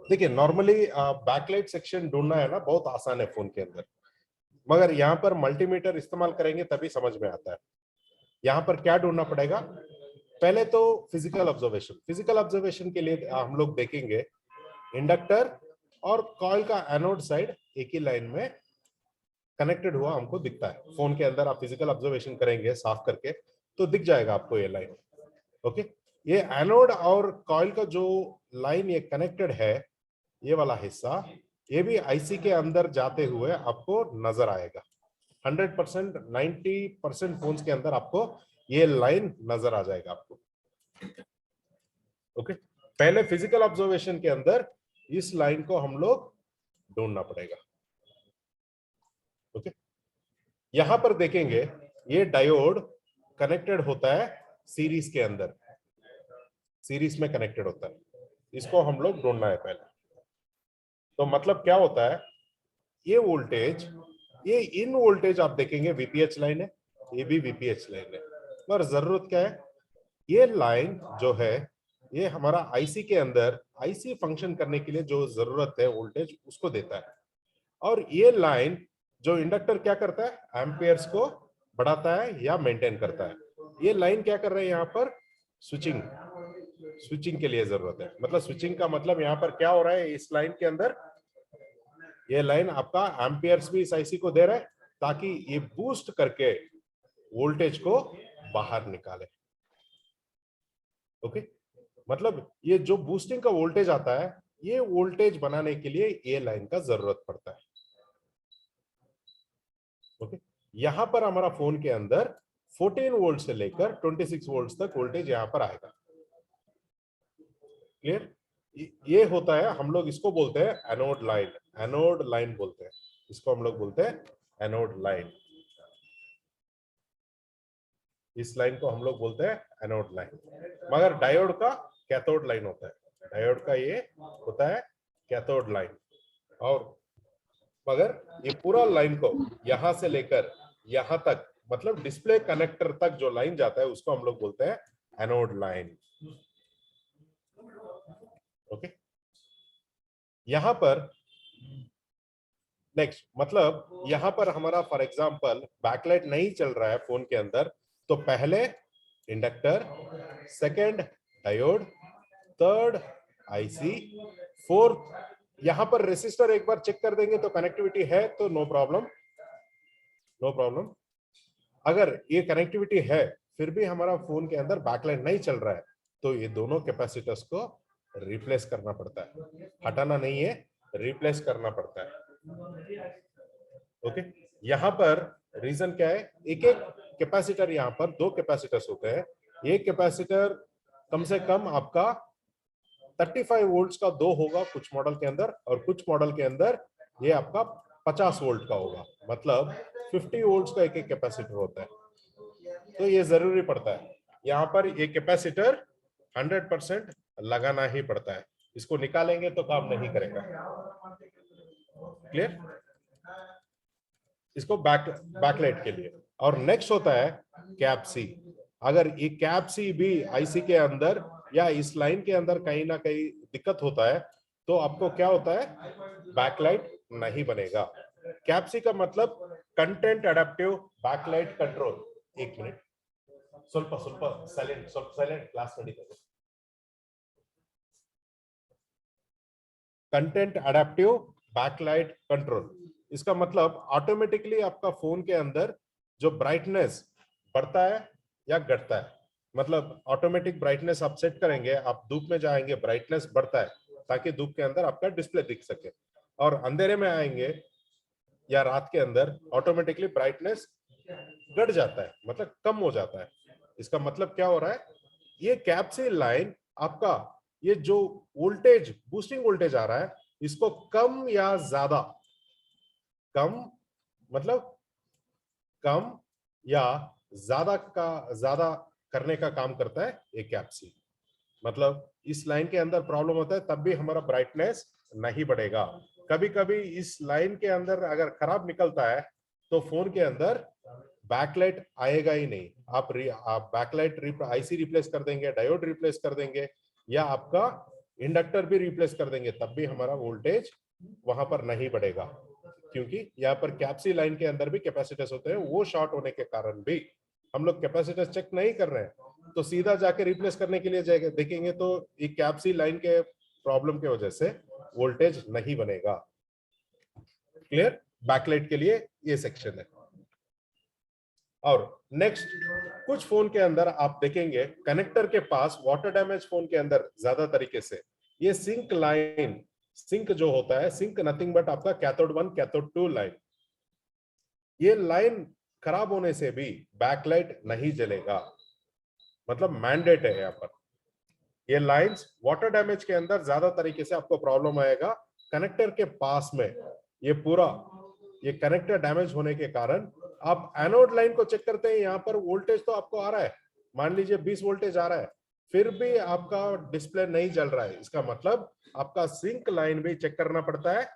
देखिए normally backlight section ढूंढना है ना बहुत आसान है फोन के अंदर, मगर यहाँ पर मल्टीमीटर इस्तेमाल करेंगे तभी समझ में आता है। यहाँ पर क्या ढूंढना पड़ेगा, पहले तो फिजिकल ऑब्जर्वेशन के लिए हम लोग देखेंगे इंडक्टर और कॉइल का एनोड साइड एक ही लाइन में कनेक्टेड हुआ हमको दिखता है। फोन के अंदर आप फिजिकल ऑब्जर्वेशन करेंगे साफ करके तो दिख जाएगा आपको ये लाइन। ओके, ये एनोड और कॉइल का जो लाइन ये कनेक्टेड है, ये वाला हिस्सा, ये भी आईसी के अंदर जाते हुए आपको नजर आएगा। 100%, 90% फोन्स के अंदर आपको ये लाइन नजर आ जाएगा आपको। ओके, पहले फिजिकल ऑब्जर्वेशन के अंदर इस लाइन को हम लोग ढूंढना पड़ेगा। ओके, यहां पर देखेंगे ये डायोड कनेक्टेड होता है सीरीज के अंदर, सीरीज में कनेक्टेड होता है, इसको हम लोग ढूंढना है पहले। तो मतलब क्या होता है, ये वोल्टेज, ये इन वोल्टेज आप देखेंगे वीपीएच लाइन है, ये भी वीपीएच लाइन है, पर जरूरत क्या है, ये लाइन जो है ये हमारा आईसी के अंदर आईसी फंक्शन करने के लिए जो जरूरत है वोल्टेज उसको देता है। और ये लाइन जो इंडक्टर क्या करता है, एम्पियर्स को बढ़ाता है या मेंटेन करता है। ये लाइन क्या कर रहे हैं यहाँ पर, स्विचिंग, स्विचिंग के लिए जरूरत है। मतलब स्विचिंग का मतलब यहाँ पर क्या हो रहा है, इस लाइन के अंदर ये लाइन आपका एम्पियर्स भी इस आईसी को दे रहा है ताकि ये बूस्ट करके वोल्टेज को बाहर निकाले। ओके, मतलब ये जो बूस्टिंग का वोल्टेज आता है, ये वोल्टेज बनाने के लिए ये लाइन का जरूरत पड़ता है। ओके, यहां पर हमारा फोन के अंदर 14 वोल्ट से लेकर 26 वोल्ट तक वोल्टेज यहां पर आएगा। क्लियर, ये होता है, हम लोग इसको बोलते हैं एनोड लाइन, एनोड लाइन बोलते हैं इसको, हम लोग बोलते हैं एनोड लाइन। इस लाइन को हम लोग बोलते हैं एनोड लाइन, मगर डायोड का कैथोड लाइन होता है, डायोड का ये होता है कैथोड लाइन। और मगर ये पूरा लाइन को यहां से लेकर यहां तक, मतलब डिस्प्ले कनेक्टर तक जो लाइन जाता है उसको हम लोग बोलते हैं एनोड लाइन। ओके, यहां पर नेक्स्ट, मतलब यहां पर हमारा फॉर एग्जांपल बैकलाइट नहीं चल रहा है फोन के अंदर, तो पहले inductor, second diode, third IC, fourth यहां पर रेसिस्टर एक बार चेक कर देंगे तो कनेक्टिविटी है तो नो प्रॉब्लम, नो प्रॉब्लम। अगर ये कनेक्टिविटी है फिर भी हमारा फोन के अंदर बैकलाइट नहीं चल रहा है तो ये दोनों कैपेसिटर्स को रिप्लेस करना पड़ता है, हटाना नहीं है, रिप्लेस करना पड़ता है। ओके, यहां पर रीजन क्या है, एक एक कैपेसिटर, यहां पर दो कैपेसिटर्स होते हैं, एक कैपेसिटर कम से कम आपका 35 वोल्ट्स का दो होगा कुछ मॉडल के अंदर, और कुछ मॉडल के अंदर ये आपका 50 वोल्ट का होगा, मतलब 50 वोल्ट्स का एक एक कैपेसिटर होता है। तो ये जरूरी पड़ता है, यहाँ पर ये कैपेसिटर 100% लगाना ही पड़ता है, इसको निकालेंगे तो काम नहीं करेगा। क्लियर, इसको बैकलाइट के लिए। और नेक्स्ट होता है कैप सी। अगर ये कैप सी भी आईसी के अंदर या इस लाइन के अंदर कहीं ना कहीं दिक्कत होता है तो आपको क्या होता है, बैकलाइट नहीं बनेगा। कैप सी का मतलब कंटेंट अडेप्टिव बैकलाइट कंट्रोल। एक मिनट, ಸ್ವಲ್ಪ ಸ್ವಲ್ಪ ಸೈಲೆಂಟ್, ಸ್ವಲ್ಪ ಸೈಲೆಂಟ್, ಕ್ಲಾಸ್ ನಡೀತದೆ। कंटेंट अडेप्टिव बैकलाइट कंट्रोल, इसका मतलब ऑटोमेटिकली आपका फोन के अंदर जो ब्राइटनेस बढ़ता है या घटता है, मतलब ऑटोमेटिक ब्राइटनेस आप सेट करेंगे, आप धूप में जाएंगे ब्राइटनेस बढ़ता है ताकि धूप के अंदर आपका डिस्प्ले दिख सके, और अंधेरे में आएंगे या रात के अंदर ऑटोमेटिकली ब्राइटनेस घट जाता है, मतलब कम हो जाता है। इसका मतलब क्या हो रहा है, ये कैप्सिल लाइन आपका ये जो वोल्टेज, बूस्टिंग वोल्टेज आ रहा है, इसको कम या ज्यादा, कम मतलब कम या ज्यादा का ज्यादा करने का काम करता है ये कैप्सिल। मतलब इस लाइन के अंदर प्रॉब्लम होता है तब भी हमारा ब्राइटनेस नहीं बढ़ेगा। कभी कभी इस लाइन के अंदर अगर खराब निकलता है तो फोन के अंदर बैकलाइट आएगा ही नहीं। आप बैकलाइट आईसी रिप्लेस कर देंगे, डायोड रिप्लेस कर देंगे, या आपका इंडक्टर भी रिप्लेस कर देंगे तब भी हमारा वोल्टेज वहां पर नहीं बढ़ेगा, क्योंकि यहाँ पर कैप्सी लाइन के अंदर भी कैपेसिटर्स होते हैं, वो शॉर्ट होने के कारण भी हम लोग कैपेसिटर्स चेक नहीं कर रहे हैं, तो सीधा जाके रिप्लेस करने के लिए जाएगा, देखेंगे तो ये कैप्सी लाइन के प्रॉब्लम की वजह से वोल्टेज नहीं बनेगा। क्लियर? बैकलाइट के लिए ये सेक्शन है। और नेक्स्ट, कुछ फोन के अंदर आप देखेंगे कनेक्टर के पास वाटर डैमेज फोन के अंदर ज्यादा तरीके से ये सिंक लाइन, सिंक जो होता है, सिंक नथिंग बट आपका कैथोड 1 कैथोड 2 लाइन, ये लाइन खराब होने से भी बैकलाइट नहीं जलेगा, मतलब मैंडेट है यहाँ पर। ये लाइंस वाटर डैमेज के अंदर ज्यादा तरीके से आपको प्रॉब्लम आएगा। कनेक्टर के पास में ये पूरा ये कनेक्टर डैमेज होने के कारण आप एनोड लाइन को चेक करते हैं, यहाँ पर वोल्टेज तो आपको आ रहा है, मान लीजिए 20 वोल्टेज आ रहा है, फिर भी आपका डिस्प्ले नहीं जल रहा है, इसका मतलब आपका सिंक लाइन भी चेक करना पड़ता है,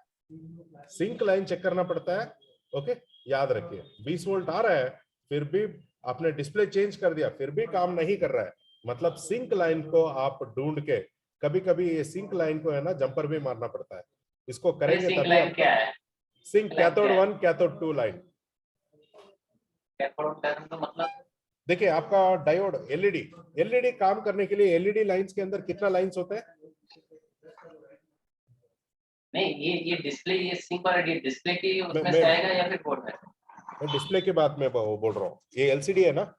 सिंक लाइन चेक करना पड़ता है। ओके, याद रखिए 20 वोल्ट आ रहा है फिर भी आपने डिस्प्ले चेंज कर दिया फिर भी काम नहीं कर रहा है, मतलब सिंक लाइन को आप ढूंढ के, कभी कभी ये सिंक लाइन को है ना जंपर भी मारना पड़ता है, इसको करेंगे तभी आप। क्या है? Sink cathode 1 cathode 2 line. मतलब देखिए आपका डायोड एलईडी काम करने के लिए एलईडी लाइंस के अंदर कितना लाइंस होते हैं? नहीं, ये डिस्प्ले, ये सिंक वाला डिस्प्ले की उसमें से आएगा या फिर बोर्ड में? मैं डिस्प्ले की बात में बोल रहा हूँ, ये एलसीडी है ना,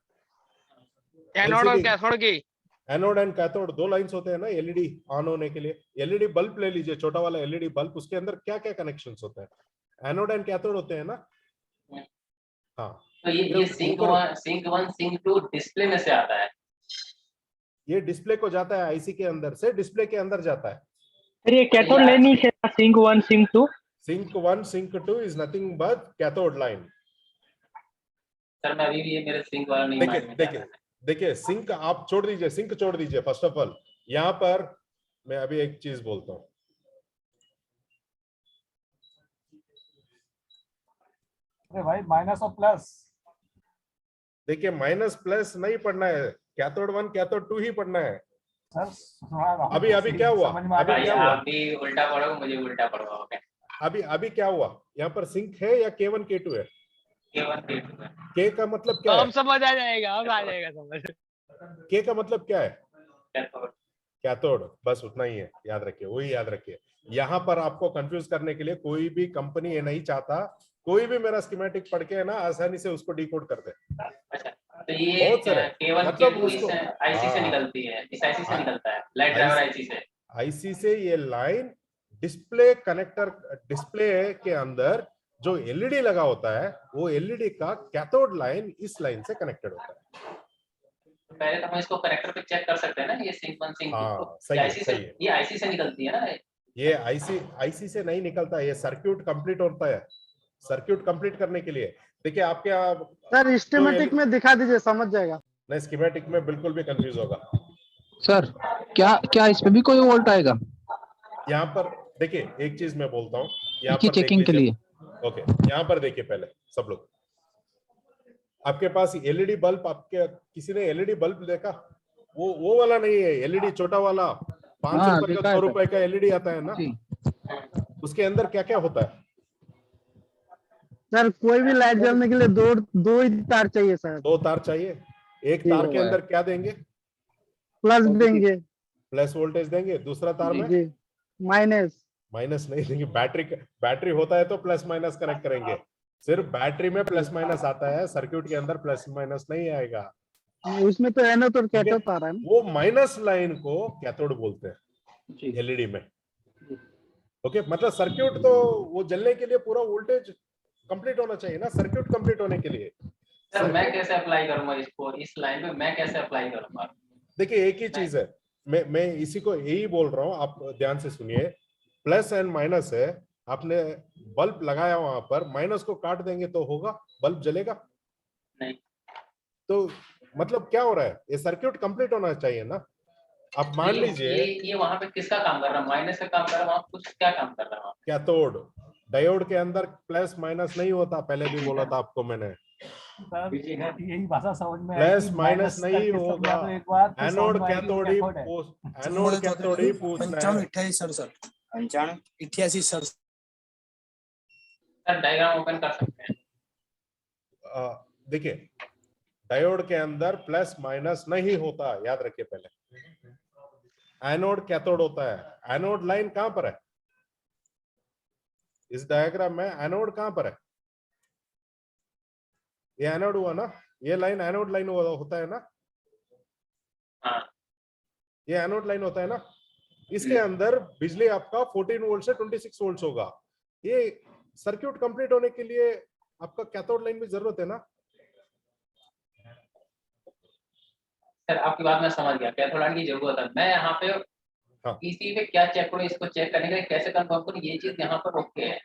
एनोड और कैथोड की, एनोड एंड कैथोड दो लाइंस होते हैं ना एलईडी ऑन होने के लिए। एलईडी बल्ब ले लीजिए, छोटा वाला एलईडी बल्ब, उसके अंदर क्या क्या कनेक्शंस होते हैं? एनोड एंड कैथोड होते हैं ना। हाँ, तो ये सिंक 1 सिंक 2 डिस्प्ले में से आता है, ये डिस्प्ले को जाता है आईसी के अंदर से, डिस्प्ले के अंदर जाता है। सर ये कैथोड लाइन ही है, sink 1 sink 2। Sink 1 sink 2 is nothing but cathode line. Sir मैं अभी भी ये मेरे सिंक वाला नहीं देखिए सिंक आप छोड़ दीजिए, सिंक छोड़ दीजिए। फर्स्ट ऑफ ऑल यहाँ पर मैं अभी एक चीज बोलता हूँ, अरे भाई माइनस और प्लस, देखिए माइनस प्लस नहीं पढ़ना है, कैथोड 1 कैथोड 2 ही पढ़ना है। सर अभी क्या हुआ? अभी क्या हुआ? अभी उल्टा पढ़ो, मुझे उल्टा पढ़वाओगे। अभी क्या हुआ? यहाँ पर सिंक है या K1 K2 है? K1 K2 है। K का मतलब क्या है? अब समझ आ जाएगा, अब आ जाएगा समझ। K का मतलब क्या है? कैथोड। कैथोड, बस उतना ही है, याद रखिए, वही याद रखिए। यहाँ पर आपको कंफ्यूज करने के लिए कोई भी कंपनी ये नहीं चाहता कोई भी मेरा स्कीमेटिक पढ़ के है ना आसानी से उसको डिकोड कर दे। अच्छा, तो ये K1 मतलब K2 इस आईसी से निकलती है, इस आईसी से निकलता है, लाइट ड्राइवर आईसी से। आईसी से ये लाइन डिस्प्ले कनेक्टर, डिस्प्ले के अंदर जो एलईडी लगा होता है वो एलईडी का कैथोड लाइन इस लाइन से कनेक्टेड होता है। पहले तो हम इसको कनेक्टर पे चेक कर सकते हैं ना, ये सिंक 1 सिंक 2। हाँ, सही है। ये आईसी से निकलती है ना। ये आईसी से नहीं निकलता, ये सर्क्यूट कंप्लीट होता है। सर्क्यूट कंप्लीट करने के लिए देखिए आपके सर स्कीमेटिक में दिखा दीजिए, समझ जाएगा। नहीं, स्कीमेटिक में बिल्कुल भी कंफ्यूज होगा। सर क्या इस पे भी कोई वोल्ट आएगा? यहाँ पर देखिए एक चीज मैं बोलता हूँ, यहाँ पर चेकिंग के लिए। ओके, यहाँ पर देखिए पहले सब लोग, आपके पास एलईडी बल्ब, आपके किसी ने एलईडी बल्ब देखा? वो वाला नहीं है, एलईडी छोटा वाला 500 रुपए का 100 रुपए का एलईडी आता है ना, उसके अंदर क्या क्या होता है? सर कोई भी लाइट जलने के लिए दो ही तार चाहिए सर। 2 तार चाहिए। एक तार के अंदर क्या देंगे? प्लस देंगे, प्लस वोल्टेज देंगे। दूसरा तार में माइनस नहीं देंगे। बैटरी होता है तो प्लस माइनस कनेक्ट करेंगे, सिर्फ बैटरी में प्लस माइनस आता है, सर्किट के अंदर प्लस माइनस नहीं आएगा। उसमें तो एनोड और कैथोड आ रहा है। वो माइनस लाइन को कैथोड बोलते हैं एलईडी में। ओके, मतलब सर्किट तो वो जलने के लिए पूरा वोल्टेज कंप्लीट होना चाहिए ना, सर्किट कंप्लीट होने के लिए। सर मैं कैसे अप्लाई करूंगा इसको, इस लाइन पे मैं कैसे अप्लाई करूंगा? देखिए एक ही चीज है, मैं इसी को यही बोल रहा हूँ, आप ध्यान से सुनिए। प्लस एंड माइनस है, आपने बल्ब लगाया वहां पर, माइनस को काट देंगे तो होगा, बल्ब जलेगा नहीं। तो मतलब क्या हो रहा है? ये सर्किट कंप्लीट होना चाहिए ना। आप मान लीजिए ये वहां पे किसका काम कर रहा है? माइनस का काम कर रहा है, वहां कुछ क्या काम कर रहा है? कैथोड। डायोड के अंदर प्लस माइनस नहीं होता, पहले भी बोला था आपको मैंने। सर यही भाषा समझ में आई प्लस कि माइनस नहीं करके होगा, समझा दो एक बार तो एनोड समझ में आएगी वो कैथोड ही कैथोड है। एनोड कैथोड ही पूछना 95 है। 28 67 95 88 67 सर डायग्राम ओपन कर सकते हैं। देखिए डायोड के अंदर प्लस माइनस नहीं होता, याद रखिए पहले। एनोड कैथोड होता है। एनोड लाइन कहां पर है इस डायग्राम में? एनोड कहां पर है? ये एनोड हुआ ना, ये लाइन एनोड लाइन होता है ना, हाँ ये एनोड लाइन होता है ना। इसके अंदर बिजली आपका 14 वोल्ट से 26 वोल्ट होगा। ये सर्किट कंप्लीट होने के लिए आपका कैथोड लाइन भी जरूरत है ना। सर आपकी बात मैं समझ गया, कैथोड लाइन की जरूरत है। मैं यहाँ पे हाँ। पीसी पे क्या चेक करूँ, इसको चेक करने के लिए कैसे कंफर्म करूँ ये चीज यहाँ पर ओके है?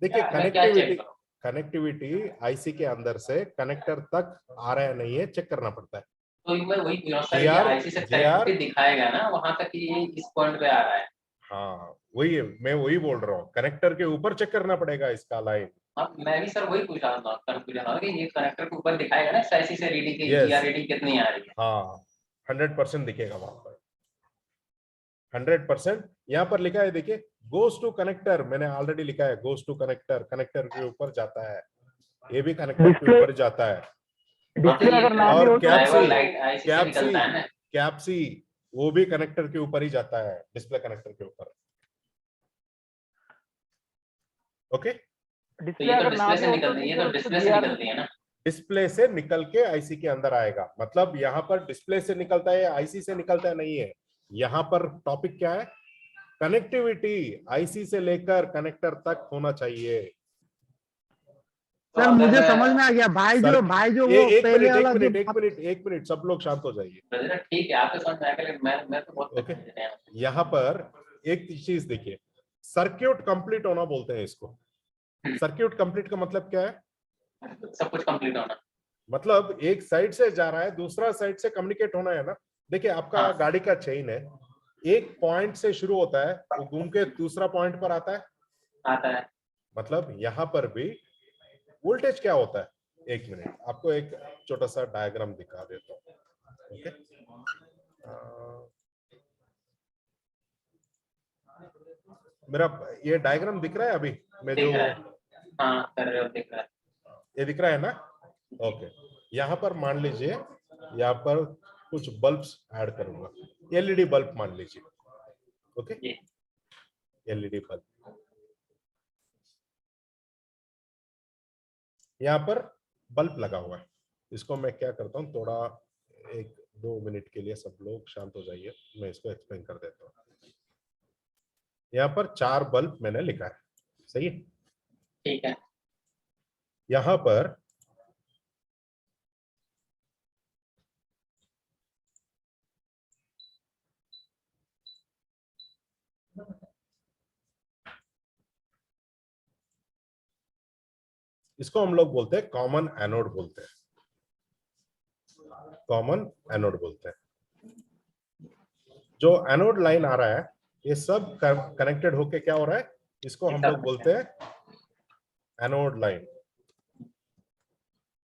देखिए मैं क्या चेक करूँ? कनेक्टिविटी आईसी के अंदर से कनेक्टर तक आ रहा है नहीं है चेक करना पड़ता है। तो मैं वही पूछ रहा हूँ सर, ये GR आईसी से कनेक्टिविटी दिखाएगा ना वहां तक कि ये इस पॉइंट पे आ रहा है। हाँ वही है, मैं वही बोल रहा हूँ, कनेक्टर के ऊपर चेक करना पड़ेगा इसका लाइन। हाँ मैं भी सर वही पूछ रहा था, कंफ्यूजन हो कि ये कनेक्टर के ऊपर दिखाएगा ना आईसी से रीडिंग की Yes. जीआर रीडिंग कितनी आ रही है। हाँ 100% दिखेगा वहां पर, 100%। यहाँ पर लिखा है देखिए, गोज टू कनेक्टर, मैंने ऑलरेडी लिखा है गोज टू कनेक्टर, कनेक्टर के ऊपर जाता है, ये भी कनेक्टर के ऊपर जाता है। डिस्प्ले अगर ना भी और हो तो ड्राइवर लाइट आईसी से निकलता है ना। कैप्सी वो भी कनेक्टर के ऊपर ही जाता है, डिस्प्ले कनेक्टर के ऊपर। ओके तो ये तो डिस्प्ले से निकलती है, ये तो डिस्प्ले से निकलती है ना। डिस्प्ले से निकल के आईसी के अंदर आएगा, मतलब यहाँ पर डिस्प्ले से निकलता है आईसी से निकलता है नहीं है। यहाँ पर टॉपिक क्या है, कनेक्टिविटी आईसी से लेकर कनेक्टर तक होना चाहिए। सर मुझे समझ में आ गया भाई जो वो एक पहले वाला मिनट, जो एक मिनट सब लोग शांत हो जाइए। ठीक है, आपको समझ में आ गया, मैं तो बहुत ओके यहाँ पर एक चीज देखिए, सर्क्यूट कंप्लीट होना बोलते हैं इसको। सर्क्यूट कंप्लीट का मतलब क्या है? सब कुछ कंप्लीट होना, मतलब एक साइड से जा रहा है दूसरा साइड से कम्युनिकेट होना है ना। देखिए आपका हाँ। गाड़ी का चेन है, एक पॉइंट से शुरू होता है वो घूम के दूसरा पॉइंट पर आता है। मतलब यहाँ पर भी वोल्टेज क्या होता है, एक मिनट आपको एक छोटा सा डायग्राम दिखा देता हूँ। ओके मेरा ये डायग्राम दिख रहा है अभी मैं जो हाँ कर रहे हो, दिख रहा है, ये दिख रहा है ना। ओके यहाँ पर मान लीजिए, यहाँ पर कुछ बल्ब्स ऐड करूंगा, एलईडी बल्ब मान लीजिए। ओके एलईडी बल्ब यहाँ पर बल्ब लगा हुआ है। इसको मैं क्या करता हूँ, थोड़ा 1-2 मिनट के लिए सब लोग शांत हो जाइए, मैं इसको एक्सप्लेन कर देता हूँ। यहाँ पर 4 बल्ब मैंने लिखा है, सही है? ठीक है। यहाँ पर इसको हम लोग बोलते हैं कॉमन एनोड बोलते हैं, कॉमन एनोड बोलते हैं। जो एनोड लाइन आ रहा है ये सब कनेक्टेड होके क्या हो रहा है, इसको हम लोग बोलते हैं एनोड लाइन।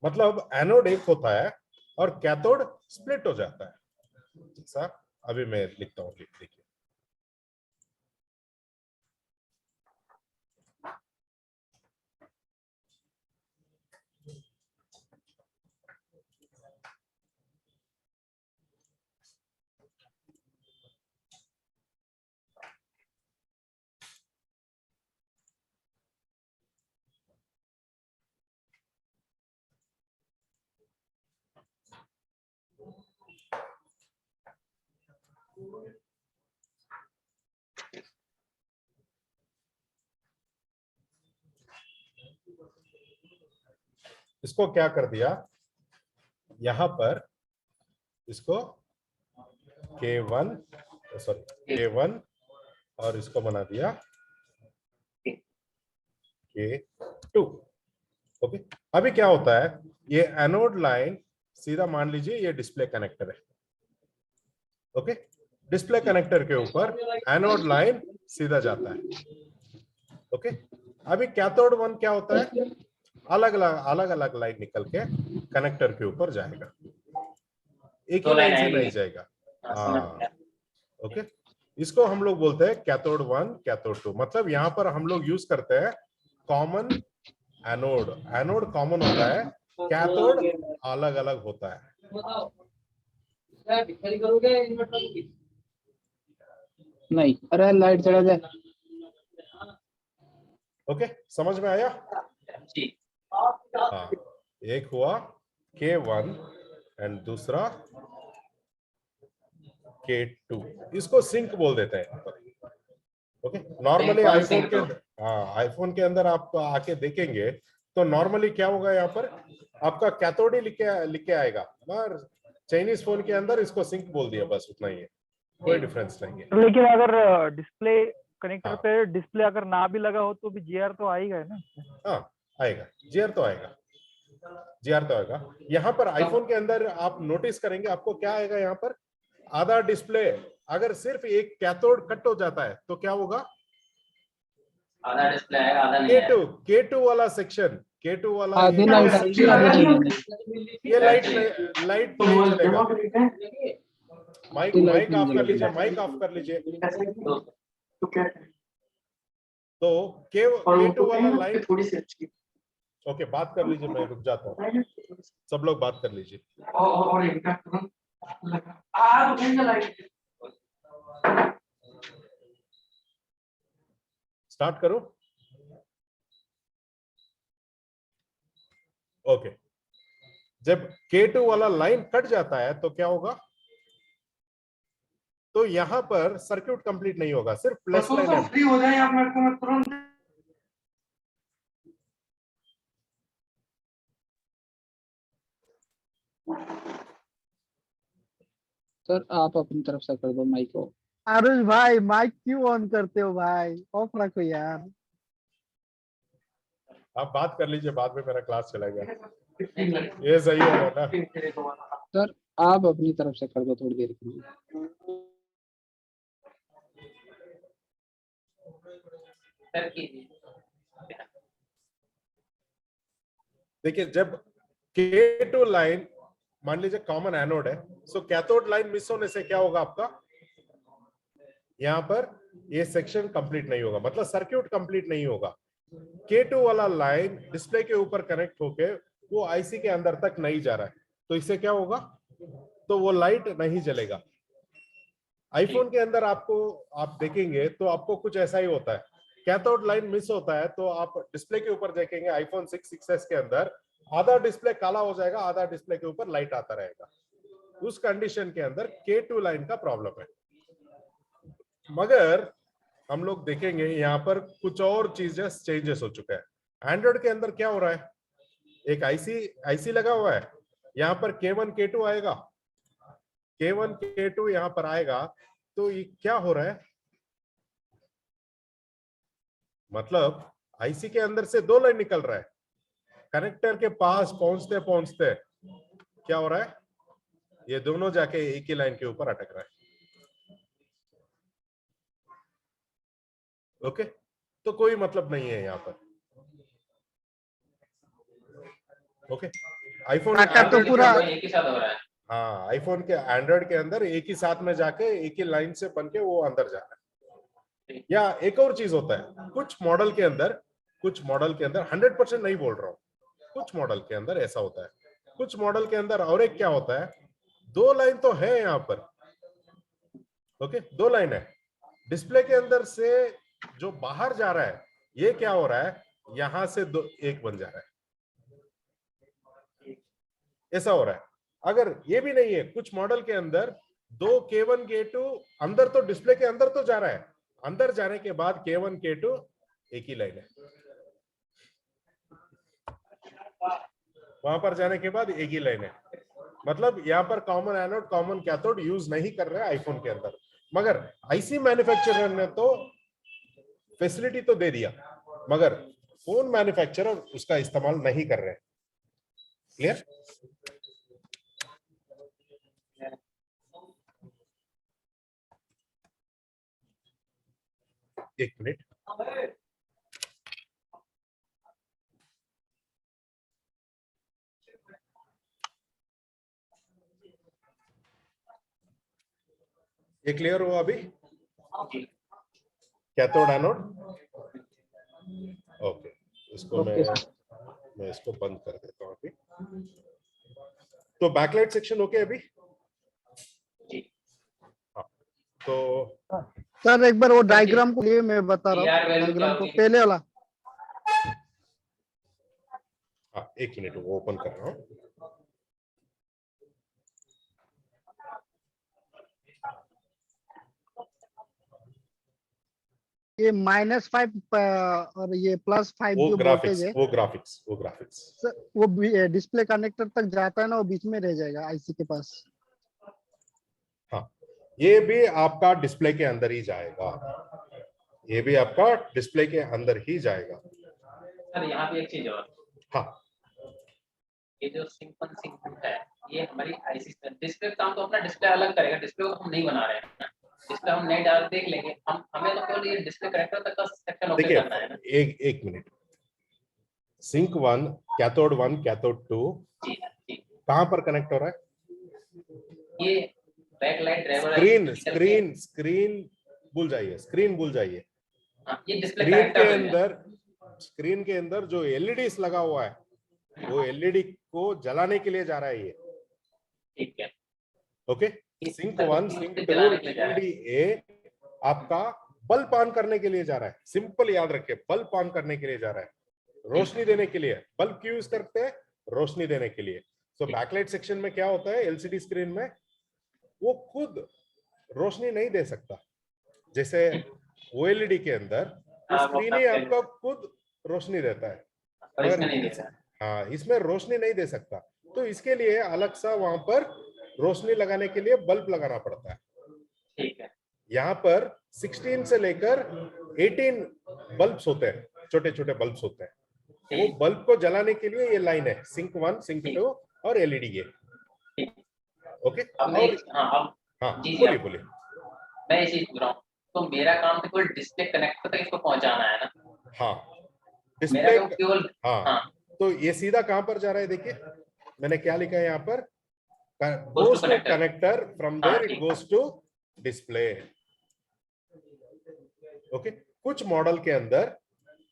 मतलब एनोड एक होता है और कैथोड स्प्लिट हो जाता है। जैसा अभी मैं लिखता हूँ, देखिए इसको क्या कर दिया, यहां पर इसको K1 सॉरी K1 और इसको बना दिया K2। ओके अभी क्या होता है, ये एनोड लाइन सीधा मान लीजिए ये डिस्प्ले कनेक्टर है। ओके डिस्प्ले कनेक्टर के ऊपर एनोड लाइन सीधा जाता है। ओके अभी कैथोड 1 क्या होता है, अलग अलग लाइन निकल के कनेक्टर के ऊपर जाएगा, एक ही दो लाइन लाइन से आएगी। नहीं जाएगा। समझ हाँ, गया। ओके। इसको हम लोग बोलते हैं कैथोड 1 कैथोड 2। मतलब यहाँ पर हम लोग यूज करते हैं कॉमन एनोड। एनोड कॉमन होता है, कैथोड अलग अलग होता है। नहीं, अरे लाइट चला जाए। ओके, समझ में आया? जी। हाँ, एक हुआ K1 एंड दूसरा K2। इसको सिंक बोल देते हैं यहाँ पर। Okay, normally Sync one, iPhone sync के two। हाँ, आईफोन के अंदर आप आके देखेंगे तो नॉर्मली क्या होगा, यहाँ पर आपका कैथोड ही लिख के आएगा, पर चाइनीज फोन के अंदर इसको सिंक बोल दिया, बस उतना ही है, कोई डिफरेंस नहीं है। लेकिन अगर डिस्प्ले कनेक्टर हाँ। पे डिस्प्ले अगर ना भी लगा हो तो भी जीआर तो आएगा है ना? हाँ, आएगा, जीआर तो आएगा, जीआर तो आएगा। यहाँ पर आईफोन के अंदर आप नोटिस करेंगे, आपको क्या आएगा यहाँ पर, आधा डिस्प्ले। अगर सिर्फ एक कैथोड कट हो जाता है तो क्या होगा, आधा डिस्प्ले आएगा, आधा नहीं आएगा। K2 वाला सेक्शन, K2 वाला आधी लाइट आएगी, आधी नहीं। ये लाइट नहीं चलेगा। माइक आधी लाइट माइक नहीं ऑफ कर लीजिए, जलेगी। माइक ऑफ कर लीजिए। तो तो K2 वाला लाइन, थोड़ी सी अच्छी ओके, बात कर लीजिए, मैं रुक जाता हूँ, सब लोग बात कर लीजिए। और इम्पैक्ट स्टार्ट करो। ओके, जब K2 वाला लाइन कट जाता है तो क्या होगा, तो यहां पर सर्किट कंप्लीट नहीं होगा, सिर्फ प्लस लाइन है। फ्री हो जाए आप मेरे को तुरंत। सर आप अपनी तरफ से कर दो माइक को। आरुष भाई माइक क्यों ऑन करते हो भाई, ऑफ रखो यार। आप बात कर लीजिए, बाद में मेरा क्लास चलेगा, ये सही होगा ना। सर आप अपनी तरफ से कर दो थोड़ी देर के लिए। सर कीजिए। देखिए, जब K2 लाइन मान लीजिए कॉमन एनोड है, सो कैथोड लाइन मिस होने से क्या होगा आपका, यहां पर ये सेक्शन कंप्लीट नहीं होगा, मतलब सर्किट कंप्लीट नहीं होगा। K2 वाला लाइन डिस्प्ले के ऊपर कनेक्ट होके वो आईसी के अंदर तक नहीं जा रहा है, तो इससे क्या होगा, तो वो लाइट नहीं जलेगा। आईफोन के अंदर आपको आप देखेंगे तो आपको कुछ ऐसा ही होता है, कैथोड लाइन मिस होता है तो आप डिस्प्ले के ऊपर देखेंगे आईफोन 6, 6s के अंदर आधा डिस्प्ले काला हो जाएगा, आधा डिस्प्ले के ऊपर लाइट आता रहेगा। उस कंडीशन के अंदर K2 लाइन का प्रॉब्लम है। मगर हम लोग देखेंगे यहाँ पर कुछ और चीजें चेंजेस हो चुका है। एंड्रॉइड के अंदर क्या हो रहा है, एक आईसी लगा हुआ है, यहाँ पर K1 K2 आएगा, K1 K2 यहाँ पर आएगा, तो ये क्या हो रहा है, मतलब आईसी के अंदर से दो लाइन निकल रहा है, कनेक्टर के पास पहुंचते पहुंचते क्या हो रहा है, ये दोनों जाके एक ही लाइन के ऊपर अटक रहा है। ओके, तो कोई मतलब नहीं है यहाँ पर। ओके, आईफोन तो पूरा एक ही साथ हो रहा है। हाँ, आईफोन के एंड्रॉइड के अंदर एक ही साथ में जाके एक ही लाइन से बन के वो अंदर जा रहा है। या एक और चीज होता है, कुछ मॉडल के अंदर 100% नहीं बोल रहा हूँ, कुछ मॉडल के अंदर ऐसा होता है, कुछ मॉडल के अंदर और एक क्या होता है, दो लाइन तो है यहाँ पर। ओके, दो लाइन है, डिस्प्ले के अंदर से जो बाहर जा रहा है, ये क्या हो रहा है, यहां से दो एक बन जा रहा है, ऐसा हो रहा है। अगर ये भी नहीं है, कुछ मॉडल के अंदर दो K1 K2 अंदर, तो डिस्प्ले के अंदर तो जा रहा है, अंदर जाने के बाद K1 K2 एक ही लाइन है, वहां पर जाने के बाद एक ही लाइन है। मतलब यहाँ पर common anode common cathode use नहीं कर रहे हैं आईफोन के अंदर, मगर आईसी मैन्युफैक्चरर ने तो फैसिलिटी तो दे दिया, मगर फोन मैन्युफैक्चरर उसका इस्तेमाल नहीं कर रहे हैं। क्लियर? एक मिनट, ये क्लियर हुआ अभी? जी कैथोड एनोड। ओके, इसको Okay, मैं इसको बंद कर देता हूँ अभी। तो बैकलाइट सेक्शन ओके अभी? जी हाँ, तो सर एक बार वो डायग्राम को लिए मैं बता रहा GR हूँ, वैल्यू क्या डायग्राम को होगी? पहले वाला। हाँ, एक मिनट वो ओपन कर रहा हूँ। ये -5 और ये +5 वो जो ग्राफिक्स वोल्टेज है वो ग्राफिक्स वो ग्राफिक्स सर, वो डिस्प्ले कनेक्टर तक जाता है ना, वो बीच में रह जाएगा आईसी के पास। हाँ, ये भी आपका डिस्प्ले के अंदर ही जाएगा, ये भी आपका डिस्प्ले के अंदर ही जाएगा। सर यहाँ पे एक चीज और, हाँ, ये जो सिंक है ये हमारी आईसी डिस्प्ले काम तो अपना डिस्प्ले अलग करेगा, डिस्प्ले को हम नहीं बना रहे हैं, डिस्प्ले हम नहीं डाल देख लेंगे, हम हमें तो केवल ये डिस्प्ले कनेक्टर तक का सेक्शन ओके देखिए करना है ना। एक मिनट, सिंक 1, कैथोड 1, कैथोड 2 जी जी कहां पर कनेक्ट हो रहा है? ये बैकलाइट ड्राइवर स्क्रीन भूल जाइए, स्क्रीन भूल जाइए। ये डिस्प्ले स्क्रीन के अंदर जो एलईडीस लगा हुआ है, वो एलईडी को जलाने के लिए जा रहा है ये। ठीक है, ओके, सिंक 1, सिंक 2 एलईडी ए आपका बल्ब ऑन करने के लिए जा रहा है। सिंपल याद रखिए, बल्ब ऑन करने के लिए जा रहा है, रोशनी देने के लिए। बल्ब क्यों यूज करते हैं? रोशनी देने के लिए। तो बैकलाइट सेक्शन में क्या होता है, एलसीडी स्क्रीन में वो खुद रोशनी नहीं दे सकता, जैसे ओएलईडी के अंदर स्क्रीन ही आपका खुद रोशनी देता है, मगर हाँ इसमें रोशनी नहीं दे सकता। तो इसके लिए अलग सा वहां पर रोशनी लगाने के लिए बल्ब लगाना पड़ता है। ठीक है, यहाँ पर 16 से लेकर 18 बल्ब्स होते हैं, छोटे छोटे बल्ब्स होते हैं। वो बल्ब को जलाने के लिए ये लाइन है, सिंक 1, सिंक 2 और एलईडी ये। ओके, और हाँ बोलिए। मैं ये चीज पूछ रहा हूँ, तो मेरा काम तो केवल डिस्प्ले कनेक्टर तक इसको पहुंचाना है ना? हाँ, मेरा डिस्प्ले तो केवल हाँ, तो ये सीधा कहां पर जा रहा है? देखिए मैंने क्या लिखा है यहाँ पर, goes to connector, from there it goes to display। Okay, कुछ मॉडल के अंदर